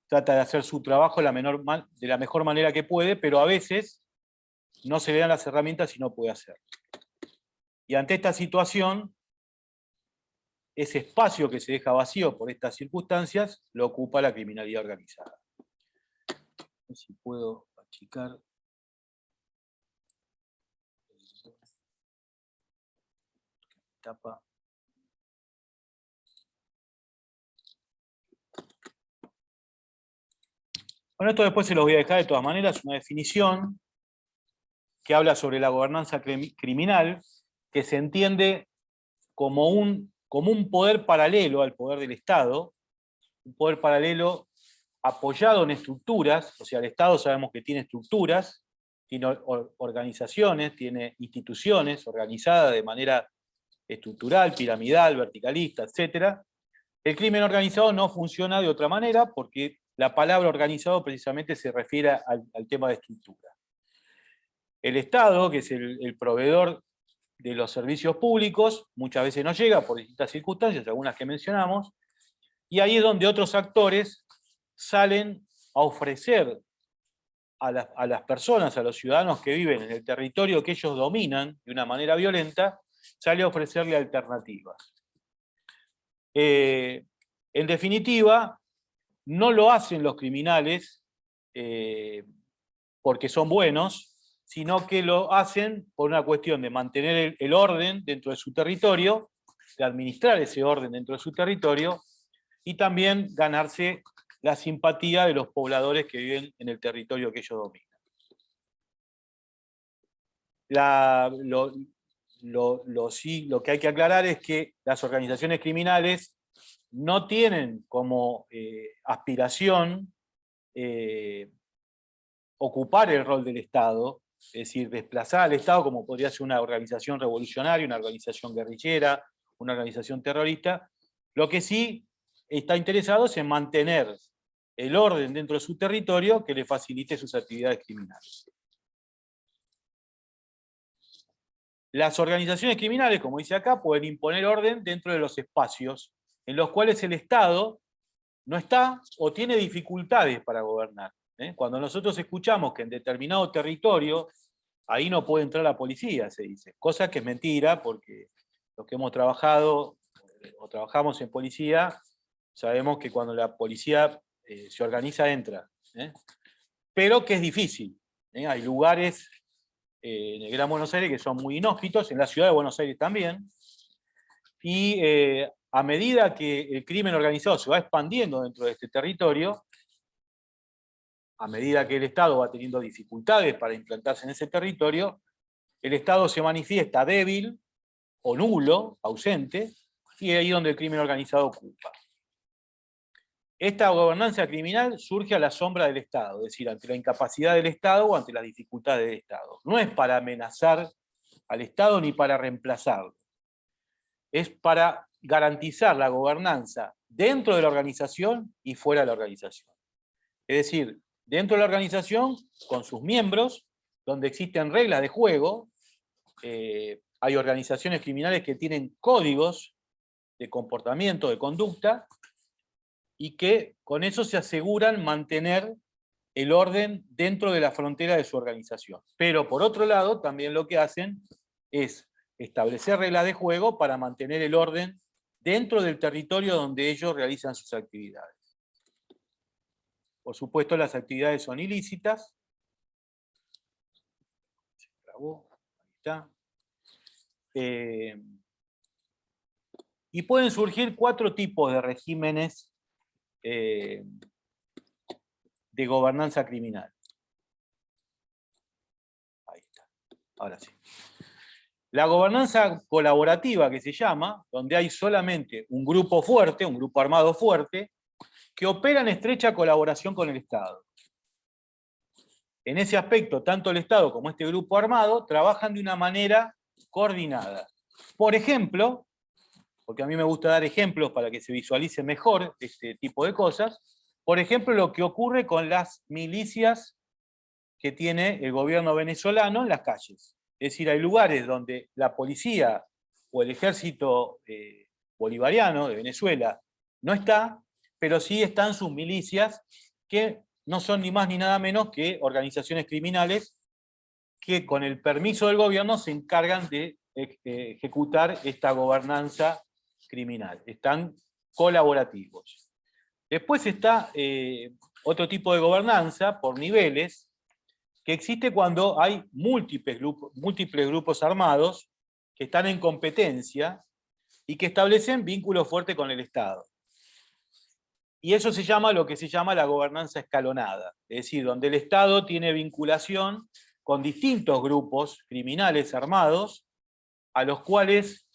trata de hacer su trabajo de la mejor manera que puede, pero a veces no se le dan las herramientas y no puede hacerlo. Y ante esta situación, ese espacio que se deja vacío por estas circunstancias lo ocupa la criminalidad organizada. A ver si puedo achicar. Tapa. Bueno, esto después se los voy a dejar de todas maneras, una definición que habla sobre la gobernanza criminal, que se entiende como un poder paralelo al poder del Estado, un poder paralelo apoyado en estructuras. O sea, el Estado sabemos que tiene estructuras, tiene organizaciones, tiene instituciones organizadas de manera estructural, piramidal, verticalista, etc. El crimen organizado no funciona de otra manera porque la palabra organizado precisamente se refiere al tema de estructura. El Estado, que es el proveedor de los servicios públicos, muchas veces no llega por distintas circunstancias, algunas que mencionamos, y ahí es donde otros actores salen a ofrecer a las personas, a los ciudadanos que viven en el territorio que ellos dominan de una manera violenta, sale a ofrecerle alternativas. En definitiva, no lo hacen los criminales porque son buenos, sino que lo hacen por una cuestión de mantener el orden dentro de su territorio, de administrar ese orden dentro de su territorio, y también ganarse la simpatía de los pobladores que viven en el territorio que ellos dominan. Lo que hay que aclarar es que las organizaciones criminales no tienen como aspiración ocupar el rol del Estado, es decir, desplazar al Estado como podría ser una organización revolucionaria, una organización guerrillera, una organización terrorista. Lo que sí está interesado es en mantener el orden dentro de su territorio que le facilite sus actividades criminales. Las organizaciones criminales, como dice acá, pueden imponer orden dentro de los espacios en los cuales el Estado no está o tiene dificultades para gobernar. Cuando nosotros escuchamos que en determinado territorio ahí no puede entrar la policía, se dice, cosa que es mentira, porque los que hemos trabajado o trabajamos en policía sabemos que cuando la policía se organiza entra, pero que es difícil. Hay lugares en el Gran Buenos Aires que son muy inhóspitos, en la ciudad de Buenos Aires también, y a medida que el crimen organizado se va expandiendo dentro de este territorio, a medida que el Estado va teniendo dificultades para implantarse en ese territorio, el Estado se manifiesta débil o nulo, ausente, y es ahí donde el crimen organizado ocupa. Esta gobernanza criminal surge a la sombra del Estado, es decir, ante la incapacidad del Estado o ante las dificultades del Estado. No es para amenazar al Estado ni para reemplazarlo. Es para garantizar la gobernanza dentro de la organización y fuera de la organización. Es decir, dentro de la organización, con sus miembros, donde existen reglas de juego, hay organizaciones criminales que tienen códigos de comportamiento, de conducta, y que con eso se aseguran mantener el orden dentro de la frontera de su organización. Pero por otro lado, también lo que hacen es establecer reglas de juego para mantener el orden dentro del territorio donde ellos realizan sus actividades. Por supuesto, las actividades son ilícitas. Se grabó, ahí está. Y pueden surgir 4 tipos de regímenes de gobernanza criminal. Ahí está, ahora sí. La gobernanza colaborativa, que se llama, donde hay solamente un grupo fuerte, un grupo armado fuerte, que opera en estrecha colaboración con el Estado. En ese aspecto, tanto el Estado como este grupo armado trabajan de una manera coordinada. Por ejemplo, porque a mí me gusta dar ejemplos para que se visualice mejor este tipo de cosas, por ejemplo, lo que ocurre con las milicias que tiene el gobierno venezolano en las calles. Es decir, hay lugares donde la policía o el ejército bolivariano de Venezuela no está, pero sí están sus milicias, que no son ni más ni nada menos que organizaciones criminales que con el permiso del gobierno se encargan de ejecutar esta gobernanza criminal. Están colaborativos. Después está otro tipo de gobernanza por niveles, que existe cuando hay múltiples grupos armados que están en competencia y que establecen vínculos fuertes con el Estado. Y eso se llama lo que se llama la gobernanza escalonada, es decir, donde el Estado tiene vinculación con distintos grupos criminales armados, a los cuales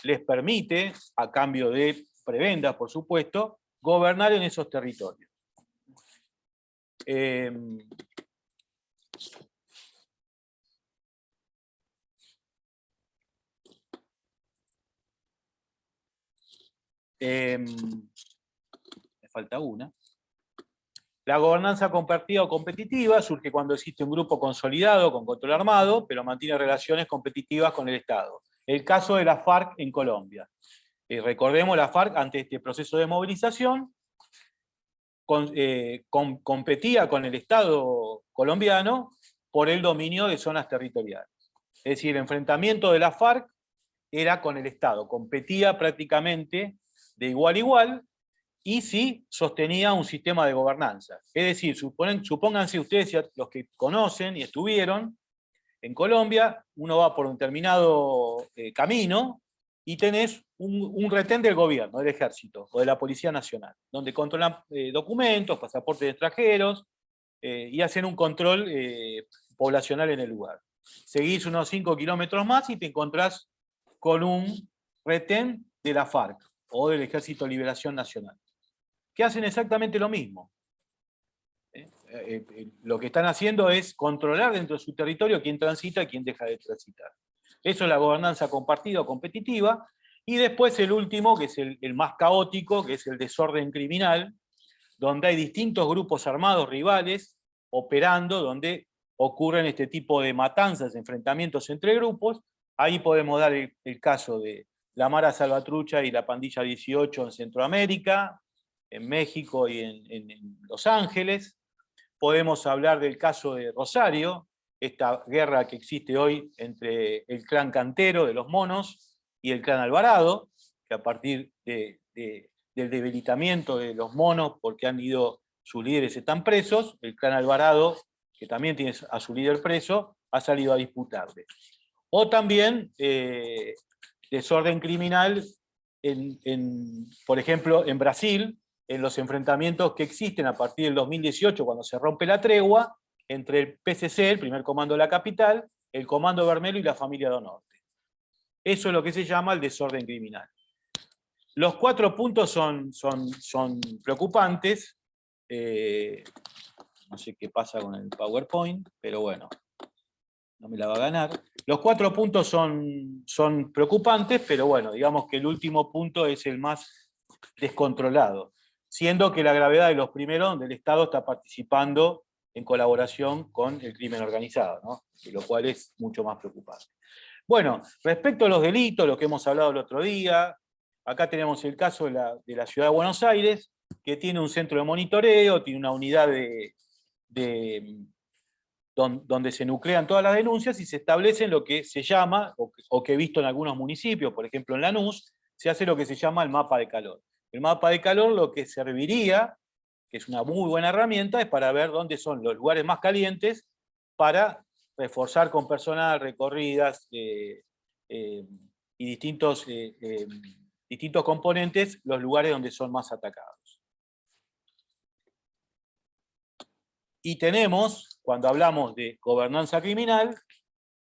les permite, a cambio de prebendas, por supuesto, gobernar en esos territorios. Me falta una. La gobernanza compartida o competitiva surge cuando existe un grupo consolidado con control armado, pero mantiene relaciones competitivas con el Estado. El caso de la FARC en Colombia. Recordemos, la FARC, ante este proceso de movilización, competía con el Estado colombiano por el dominio de zonas territoriales. Es decir, el enfrentamiento de la FARC era con el Estado, competía prácticamente de igual a igual, y sí sostenía un sistema de gobernanza. Es decir, supónganse ustedes, los que conocen y estuvieron en Colombia, uno va por un determinado camino y tenés un retén del gobierno, del ejército o de la Policía Nacional, donde controlan documentos, pasaportes de extranjeros y hacen un control poblacional en el lugar. Seguís unos 5 kilómetros más y te encontrás con un retén de la FARC o del Ejército de Liberación Nacional, que hacen exactamente lo mismo. Lo que están haciendo es controlar dentro de su territorio quién transita y quién deja de transitar. Eso es la gobernanza compartida o competitiva. Y después el último, que es el más caótico, que es el desorden criminal, donde hay distintos grupos armados rivales operando, donde ocurren este tipo de matanzas, enfrentamientos entre grupos. Ahí podemos dar el caso de la Mara Salvatrucha y la Pandilla 18 en Centroamérica, en México y en Los Ángeles. Podemos hablar del caso de Rosario, esta guerra que existe hoy entre el clan Cantero de los Monos y el clan Alvarado, que a partir del debilitamiento de los Monos, porque sus líderes están presos, el clan Alvarado, que también tiene a su líder preso, ha salido a disputarle. O también desorden criminal, por ejemplo, en Brasil, en los enfrentamientos que existen a partir del 2018, cuando se rompe la tregua, entre el PCC, el primer comando de la capital, el Comando Vermelho y la familia do Norte. Eso es lo que se llama el desorden criminal. Los 4 puntos son preocupantes. No sé qué pasa con el PowerPoint, pero bueno, no me la va a ganar. Los 4 puntos son preocupantes, pero bueno, digamos que el último punto es el más descontrolado, siendo que la gravedad de los primeros, donde el Estado está participando en colaboración con el crimen organizado, ¿no? Lo cual es mucho más preocupante. Bueno, respecto a los delitos, lo que hemos hablado el otro día, acá tenemos el caso de la Ciudad de Buenos Aires, que tiene un centro de monitoreo, tiene una unidad donde se nuclean todas las denuncias y se establecen lo que se llama, o que he visto en algunos municipios, por ejemplo en Lanús, se hace lo que se llama el mapa de calor. El mapa de calor lo que serviría, que es una muy buena herramienta, es para ver dónde son los lugares más calientes para reforzar con personal, recorridas y distintos componentes los lugares donde son más atacados. Y tenemos, cuando hablamos de gobernanza criminal,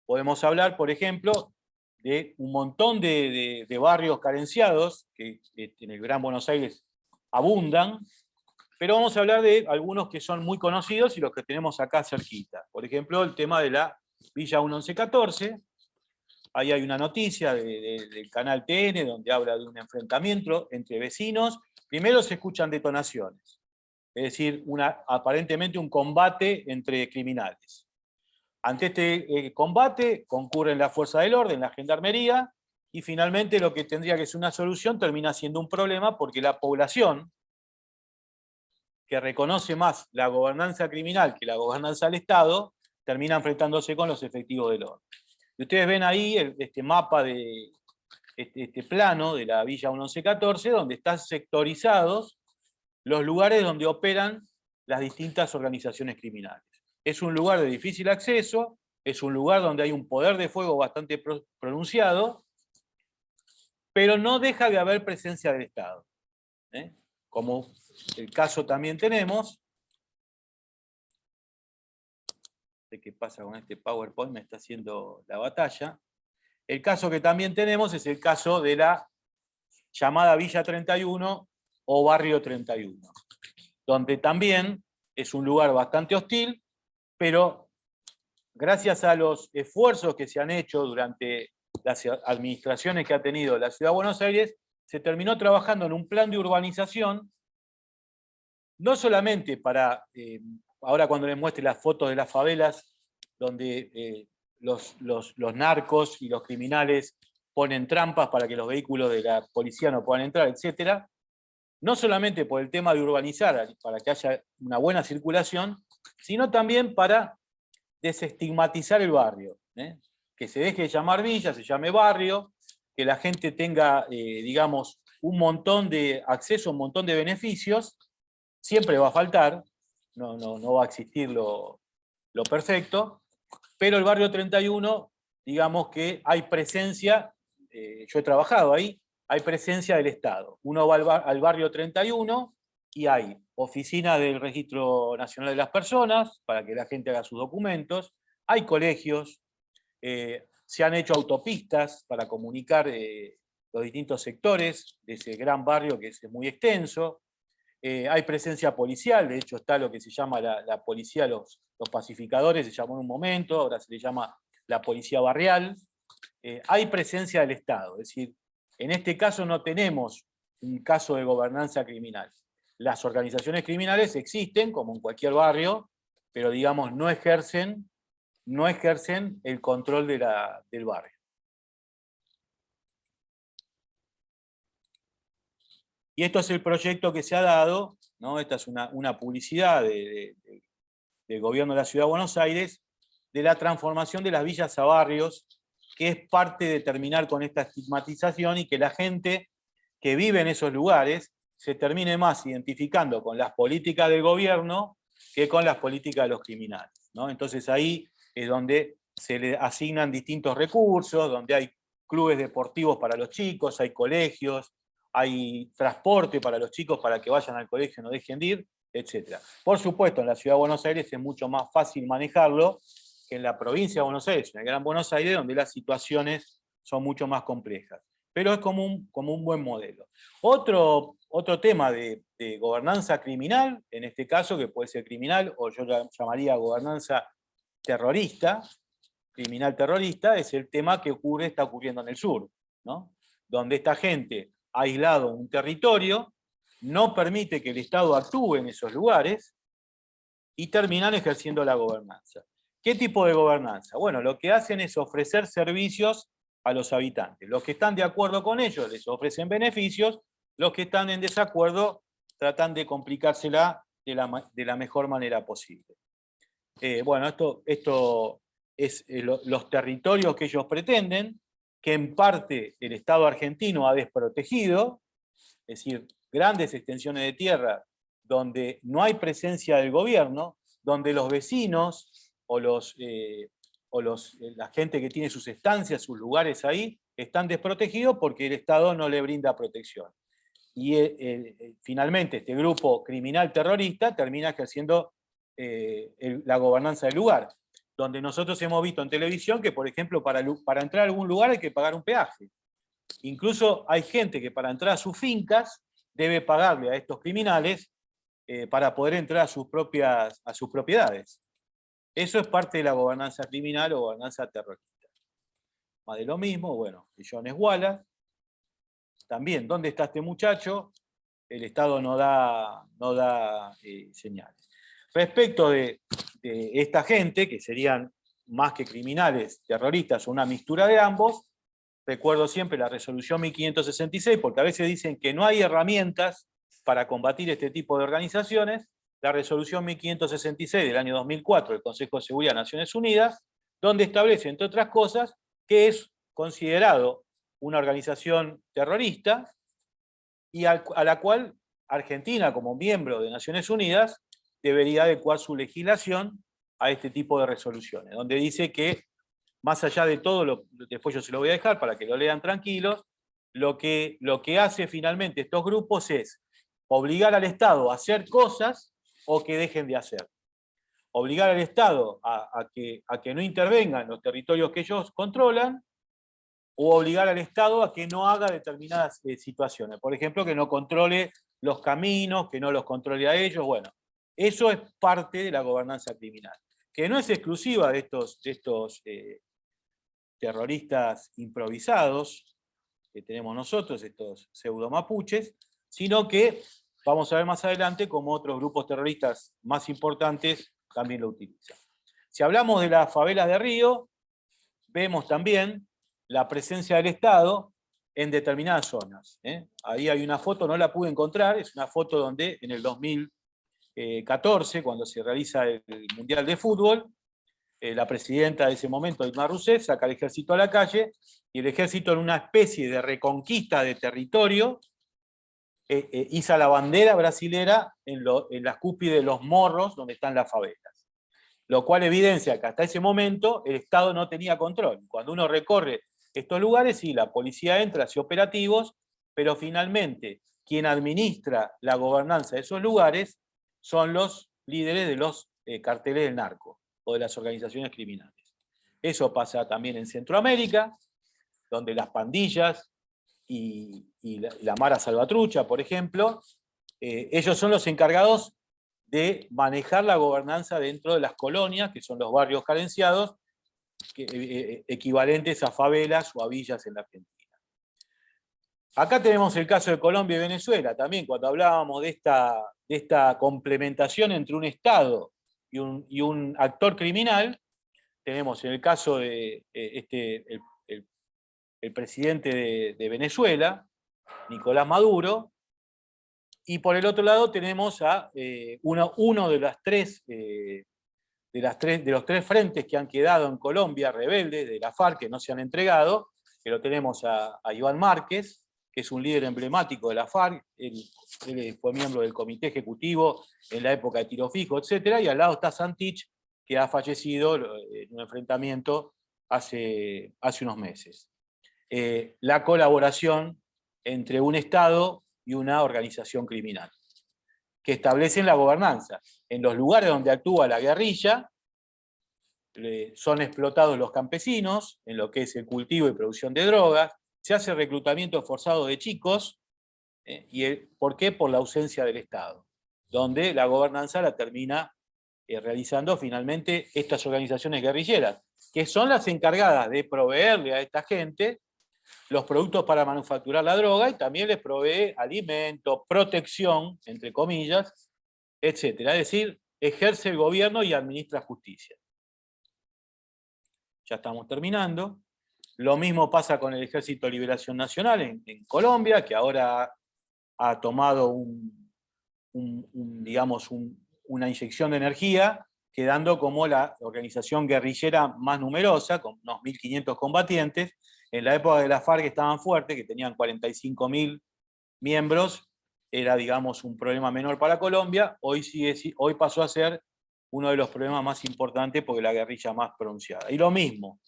podemos hablar, por ejemplo, de un montón de barrios carenciados, que en el Gran Buenos Aires abundan, pero vamos a hablar de algunos que son muy conocidos y los que tenemos acá cerquita. Por ejemplo, el tema de la Villa 1114. Ahí hay una noticia del canal TN donde habla de un enfrentamiento entre vecinos. Primero se escuchan detonaciones, es decir, aparentemente un combate entre criminales. Ante este combate concurren la fuerza del orden, la gendarmería, y finalmente lo que tendría que ser una solución termina siendo un problema porque la población, que reconoce más la gobernanza criminal que la gobernanza del Estado, termina enfrentándose con los efectivos del orden. Y ustedes ven ahí este mapa, este plano de la Villa 1114, donde están sectorizados los lugares donde operan las distintas organizaciones criminales. Es un lugar de difícil acceso, es un lugar donde hay un poder de fuego bastante pronunciado, pero no deja de haber presencia del Estado. Como el caso también tenemos, de qué pasa con este PowerPoint, me está haciendo la batalla. El caso que también tenemos es el caso de la llamada Villa 31 o Barrio 31, donde también es un lugar bastante hostil, pero gracias a los esfuerzos que se han hecho durante las administraciones que ha tenido la Ciudad de Buenos Aires, se terminó trabajando en un plan de urbanización, no solamente para, ahora cuando les muestre las fotos de las favelas, donde los narcos y los criminales ponen trampas para que los vehículos de la policía no puedan entrar, etc. No solamente por el tema de urbanizar, para que haya una buena circulación, sino también para desestigmatizar el barrio. Que se deje de llamar villa, se llame barrio, que la gente tenga, digamos, un montón de acceso, un montón de beneficios. Siempre va a faltar, no va a existir lo perfecto, pero el barrio 31, digamos que hay presencia, yo he trabajado ahí, hay presencia del Estado. Uno va al barrio 31 y hay oficina del Registro Nacional de las Personas, para que la gente haga sus documentos, hay colegios, se han hecho autopistas para comunicar los distintos sectores de ese gran barrio que es muy extenso. Hay presencia policial, de hecho está lo que se llama la policía, los pacificadores, se llamó en un momento, ahora se le llama la policía barrial. Hay presencia del Estado, es decir, en este caso no tenemos un caso de gobernanza criminal. Las organizaciones criminales existen, como en cualquier barrio, pero digamos no ejercen el control del barrio. Y esto es el proyecto que se ha dado, ¿no? Esta es una publicidad del gobierno de la Ciudad de Buenos Aires, de la transformación de las villas a barrios, que es parte de terminar con esta estigmatización y que la gente que vive en esos lugares se termine más identificando con las políticas del gobierno que con las políticas de los criminales, ¿no? Entonces ahí es donde se le asignan distintos recursos, donde hay clubes deportivos para los chicos, hay colegios, hay transporte para los chicos para que vayan al colegio y no dejen de ir, etc. Por supuesto, en la Ciudad de Buenos Aires es mucho más fácil manejarlo que en la provincia de Buenos Aires, en el Gran Buenos Aires, donde las situaciones son mucho más complejas. Pero es como un buen modelo. Otro tema de gobernanza criminal, en este caso, que puede ser criminal, o yo llamaría gobernanza terrorista, criminal terrorista es el tema que está ocurriendo en el sur, ¿no? Donde esta gente ha aislado un territorio, no permite que el Estado actúe en esos lugares y terminan ejerciendo la gobernanza. ¿Qué tipo de gobernanza? Bueno, lo que hacen es ofrecer servicios a los habitantes. Los que están de acuerdo con ellos les ofrecen beneficios, los que están en desacuerdo tratan de complicársela de la mejor manera posible. Bueno, esto es los territorios que ellos pretenden, que en parte el Estado argentino ha desprotegido, es decir, grandes extensiones de tierra donde no hay presencia del gobierno, donde los vecinos o la gente que tiene sus estancias, sus lugares ahí, están desprotegidos porque el Estado no le brinda protección. Y finalmente este grupo criminal terrorista termina ejerciendo la gobernanza del lugar, donde nosotros hemos visto en televisión que, por ejemplo, para entrar a algún lugar hay que pagar un peaje. Incluso hay gente que para entrar a sus fincas debe pagarle a estos criminales para poder entrar a sus propiedades. Eso es parte de la gobernanza criminal o gobernanza terrorista. Más de lo mismo, bueno, Jones Wallace. También, ¿dónde está este muchacho? El Estado no da señales. Respecto de esta gente, que serían más que criminales, terroristas, una mixtura de ambos, recuerdo siempre la resolución 1566, porque a veces dicen que no hay herramientas para combatir este tipo de organizaciones. La resolución 1566 del año 2004 del Consejo de Seguridad de Naciones Unidas, donde establece, entre otras cosas, que es considerado una organización terrorista y a la cual Argentina, como miembro de Naciones Unidas, debería adecuar su legislación a este tipo de resoluciones, donde dice que, más allá de todo, después yo se lo voy a dejar para que lo lean tranquilos, lo que hace finalmente estos grupos es obligar al Estado a hacer cosas o que dejen de hacer. Obligar al Estado a que no intervenga en los territorios que ellos controlan, o obligar al Estado a que no haga determinadas situaciones. Por ejemplo, que no controle los caminos, que no los controle a ellos. Bueno, eso es parte de la gobernanza criminal, que no es exclusiva de estos terroristas improvisados que tenemos nosotros, estos pseudo mapuches, sino que vamos a ver más adelante cómo otros grupos terroristas más importantes también lo utilizan. Si hablamos de las favelas de Río, vemos también la presencia del Estado en determinadas zonas. Ahí hay una foto, no la pude encontrar, es una foto donde en el 2014, cuando se realiza el Mundial de Fútbol, la presidenta de ese momento, Dilma Rousseff, saca al ejército a la calle, y el ejército, en una especie de reconquista de territorio, iza la bandera brasilera en las cúspides de los morros donde están las favelas. Lo cual evidencia que hasta ese momento el Estado no tenía control. Cuando uno recorre estos lugares, sí, la policía entra, hace operativos, pero finalmente quien administra la gobernanza de esos lugares son los líderes de los carteles del narco o de las organizaciones criminales. Eso pasa también en Centroamérica, donde las pandillas y la Mara Salvatrucha, por ejemplo, ellos son los encargados de manejar la gobernanza dentro de las colonias, que son los barrios carenciados, equivalentes a favelas o a villas en la Argentina. Acá tenemos el caso de Colombia y Venezuela, también cuando hablábamos de esta complementación entre un Estado y un actor criminal, tenemos en el caso de el presidente de Venezuela, Nicolás Maduro, y por el otro lado tenemos a uno de los tres frentes que han quedado en Colombia, rebeldes de la FARC, que no se han entregado, que lo tenemos a Iván Márquez, que es un líder emblemático de la FARC, él fue miembro del comité ejecutivo en la época de Tiro Fijo, etc. Y al lado está Santich, que ha fallecido en un enfrentamiento hace unos meses. La colaboración entre un Estado y una organización criminal, que establecen la gobernanza. En los lugares donde actúa la guerrilla, son explotados los campesinos, en lo que es el cultivo y producción de drogas, se hace reclutamiento forzado de chicos, ¿por qué? Por la ausencia del Estado, donde la gobernanza la termina realizando finalmente estas organizaciones guerrilleras, que son las encargadas de proveerle a esta gente los productos para manufacturar la droga y también les provee alimento, protección, entre comillas, etc. Es decir, ejerce el gobierno y administra justicia. Ya estamos terminando. Lo mismo pasa con el Ejército de Liberación Nacional en Colombia, que ahora ha tomado una inyección de energía, quedando como la organización guerrillera más numerosa, con unos 1.500 combatientes. En la época de la FARC estaban fuertes, que tenían 45.000 miembros, era, digamos, un problema menor para Colombia. Hoy pasó a ser uno de los problemas más importantes porque la guerrilla más pronunciada. Y lo mismo,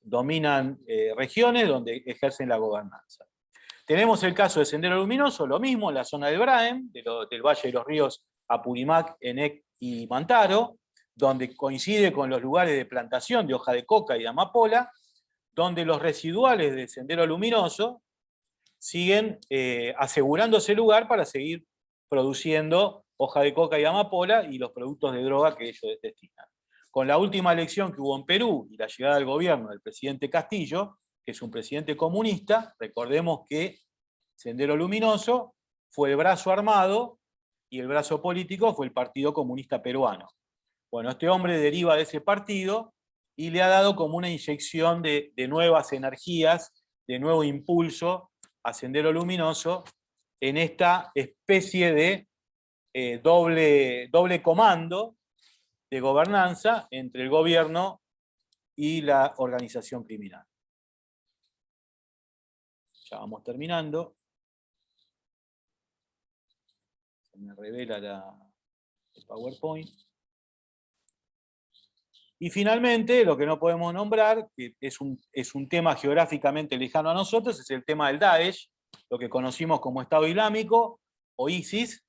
dominan regiones donde ejercen la gobernanza. Tenemos el caso de Sendero Luminoso, lo mismo, en la zona del Braem, del Valle de los Ríos Apurímac, Enec y Mantaro, donde coincide con los lugares de plantación de hoja de coca y de amapola, donde los residuales de Sendero Luminoso siguen asegurando ese lugar para seguir produciendo hoja de coca y amapola y los productos de droga que ellos destinan. Con la última elección que hubo en Perú y la llegada al gobierno del presidente Castillo, que es un presidente comunista, recordemos que Sendero Luminoso fue el brazo armado y el brazo político fue el Partido Comunista Peruano. Bueno, este hombre deriva de ese partido y le ha dado como una inyección de nuevas energías, de nuevo impulso a Sendero Luminoso en esta especie de doble comando de gobernanza entre el gobierno y la organización criminal. Ya vamos terminando. Se me revela el PowerPoint. Y finalmente, lo que no podemos nombrar, que es un tema geográficamente lejano a nosotros, es el tema del Daesh, lo que conocimos como Estado Islámico o ISIS,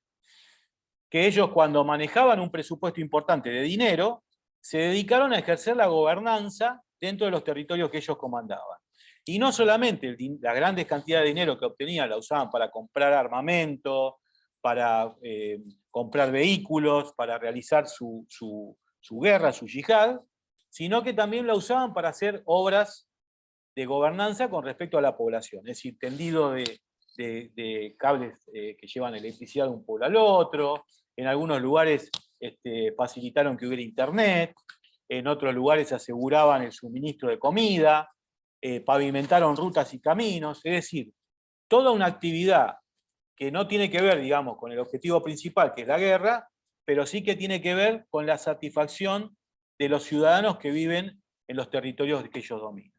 que ellos, cuando manejaban un presupuesto importante de dinero, se dedicaron a ejercer la gobernanza dentro de los territorios que ellos comandaban. Y no solamente la grandes cantidad de dinero que obtenían la usaban para comprar armamento, para comprar vehículos, para realizar su guerra, su yihad, sino que también la usaban para hacer obras de gobernanza con respecto a la población, es decir, tendido de cables que llevan electricidad de un pueblo al otro, en algunos lugares facilitaron que hubiera internet, en otros lugares aseguraban el suministro de comida, pavimentaron rutas y caminos, es decir, toda una actividad que no tiene que ver, digamos, con el objetivo principal, que es la guerra, pero sí que tiene que ver con la satisfacción de los ciudadanos que viven en los territorios que ellos dominan.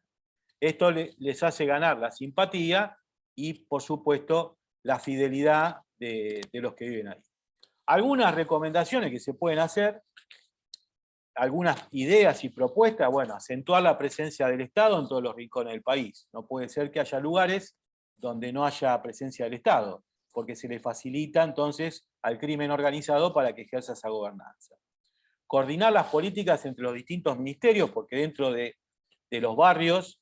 Esto les hace ganar la simpatía y, por supuesto, la fidelidad de los que viven ahí. Algunas recomendaciones que se pueden hacer, algunas ideas y propuestas, bueno, acentuar la presencia del Estado en todos los rincones del país. No puede ser que haya lugares donde no haya presencia del Estado, porque se le facilita entonces al crimen organizado para que ejerza esa gobernanza. Coordinar las políticas entre los distintos ministerios, porque dentro de los barrios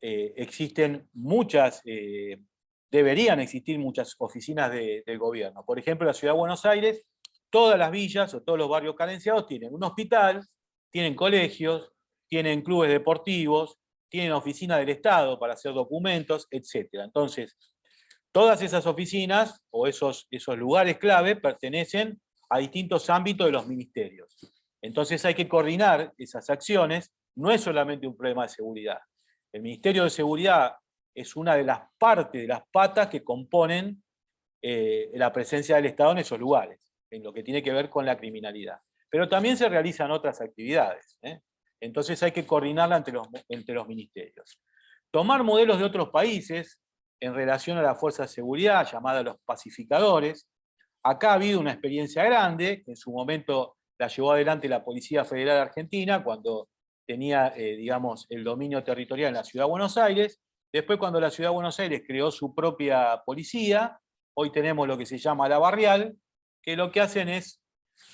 existen muchas, deberían existir muchas oficinas del gobierno. Por ejemplo, en la Ciudad de Buenos Aires, todas las villas o todos los barrios carenciados tienen un hospital, tienen colegios, tienen clubes deportivos, tienen oficinas del Estado para hacer documentos, etc. Entonces, todas esas oficinas o esos lugares clave pertenecen a distintos ámbitos de los ministerios. Entonces hay que coordinar esas acciones, no es solamente un problema de seguridad. El Ministerio de Seguridad es una de las partes, de las patas que componen la presencia del Estado en esos lugares, en lo que tiene que ver con la criminalidad. Pero también se realizan otras actividades. Entonces hay que coordinarla entre los ministerios. Tomar modelos de otros países en relación a la fuerza de seguridad, llamada los pacificadores. Acá ha habido una experiencia grande, que en su momento la llevó adelante la Policía Federal Argentina, cuando tenía, digamos, el dominio territorial en la Ciudad de Buenos Aires. Después, cuando la Ciudad de Buenos Aires creó su propia policía, hoy tenemos lo que se llama la barrial, que lo que hacen es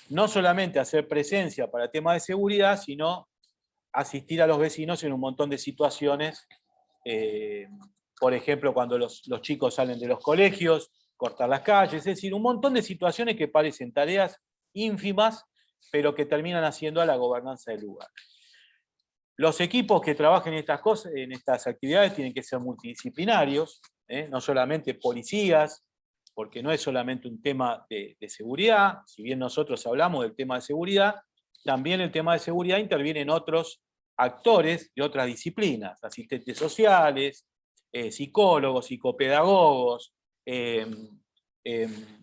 no solamente hacer presencia para temas de seguridad, sino asistir a los vecinos en un montón de situaciones, por ejemplo, cuando los chicos salen de los colegios, cortar las calles, es decir, un montón de situaciones que parecen tareas ínfimas, pero que terminan haciendo a la gobernanza del lugar. Los equipos que trabajen en estas cosas, en estas actividades, tienen que ser multidisciplinarios, no solamente policías, porque no es solamente un tema de seguridad. Si bien nosotros hablamos del tema de seguridad, también el tema de seguridad interviene en otros actores de otras disciplinas, asistentes sociales, psicólogos, psicopedagogos,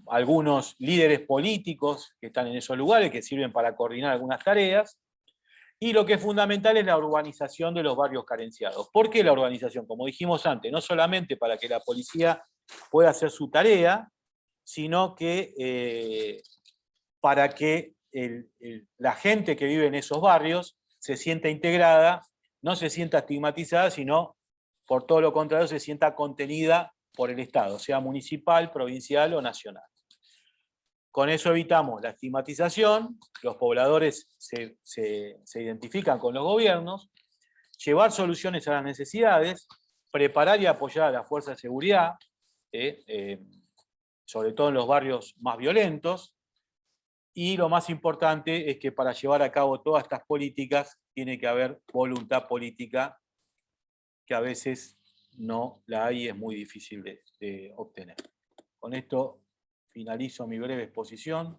algunos líderes políticos que están en esos lugares, que sirven para coordinar algunas tareas. Y lo que es fundamental es la urbanización de los barrios carenciados. ¿Por qué la urbanización? Como dijimos antes, no solamente para que la policía pueda hacer su tarea, sino que para que la gente que vive en esos barrios se sienta integrada, no se sienta estigmatizada, sino por todo lo contrario, se sienta contenida por el Estado, sea municipal, provincial o nacional. Con eso evitamos la estigmatización, los pobladores se identifican con los gobiernos, llevar soluciones a las necesidades, preparar y apoyar a la fuerza de seguridad, sobre todo en los barrios más violentos, y lo más importante es que para llevar a cabo todas estas políticas tiene que haber voluntad política, que a veces no la hay y es muy difícil de obtener. Con esto finalizo mi breve exposición.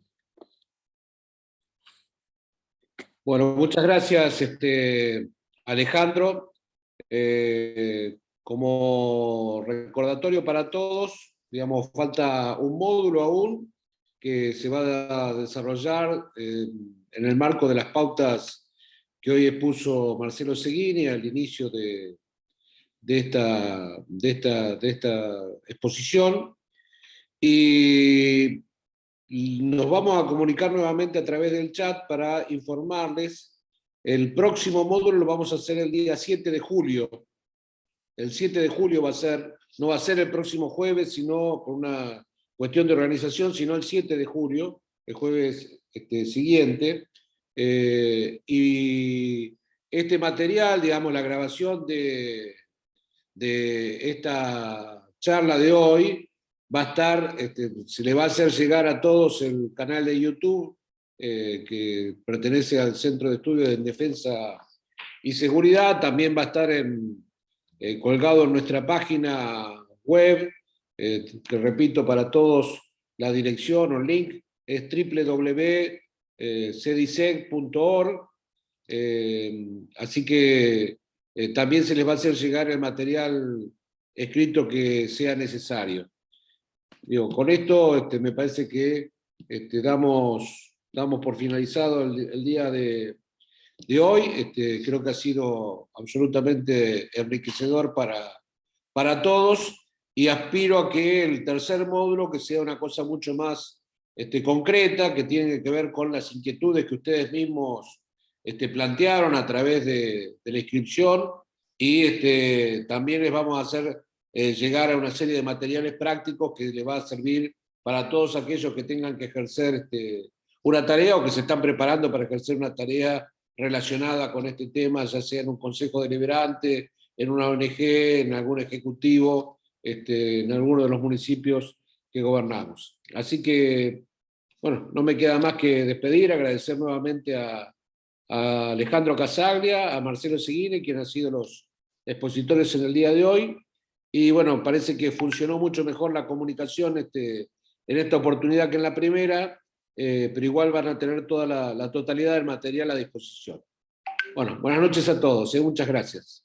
Bueno, muchas gracias, Alejandro. Como recordatorio para todos, digamos, falta un módulo aún que se va a desarrollar en el marco de las pautas que hoy expuso Marcelo Seguini al inicio de esta exposición. Y nos vamos a comunicar nuevamente a través del chat para informarles. El próximo módulo lo vamos a hacer el día 7 de julio. El 7 de julio no va a ser el próximo jueves, sino por una cuestión de organización, sino el 7 de julio, el jueves siguiente. Y este material, digamos, la grabación de esta charla de hoy, va a estar, se le va a hacer llegar a todos el canal de YouTube, que pertenece al Centro de Estudios en Defensa y Seguridad. También va a estar colgado en nuestra página web, que repito para todos, la dirección o el link es www.cedisec.org. Así que también se les va a hacer llegar el material escrito que sea necesario. Digo, con esto me parece que damos por finalizado el día de hoy. Creo que ha sido absolutamente enriquecedor para todos, y aspiro a que el tercer módulo, que sea una cosa mucho más concreta, que tiene que ver con las inquietudes que ustedes mismos plantearon a través de la inscripción, y también les vamos a hacer llegar a una serie de materiales prácticos que les va a servir para todos aquellos que tengan que ejercer una tarea o que se están preparando para ejercer una tarea relacionada con este tema, ya sea en un consejo deliberante, en una ONG, en algún ejecutivo, en alguno de los municipios que gobernamos. Así que, bueno, no me queda más que despedir, agradecer nuevamente a Alejandro Casaglia, a Marcelo Seguini, quienes han sido los expositores en el día de hoy. Y bueno, parece que funcionó mucho mejor la comunicación en esta oportunidad que en la primera, pero igual van a tener toda la totalidad del material a disposición. Bueno, buenas noches a todos, muchas gracias.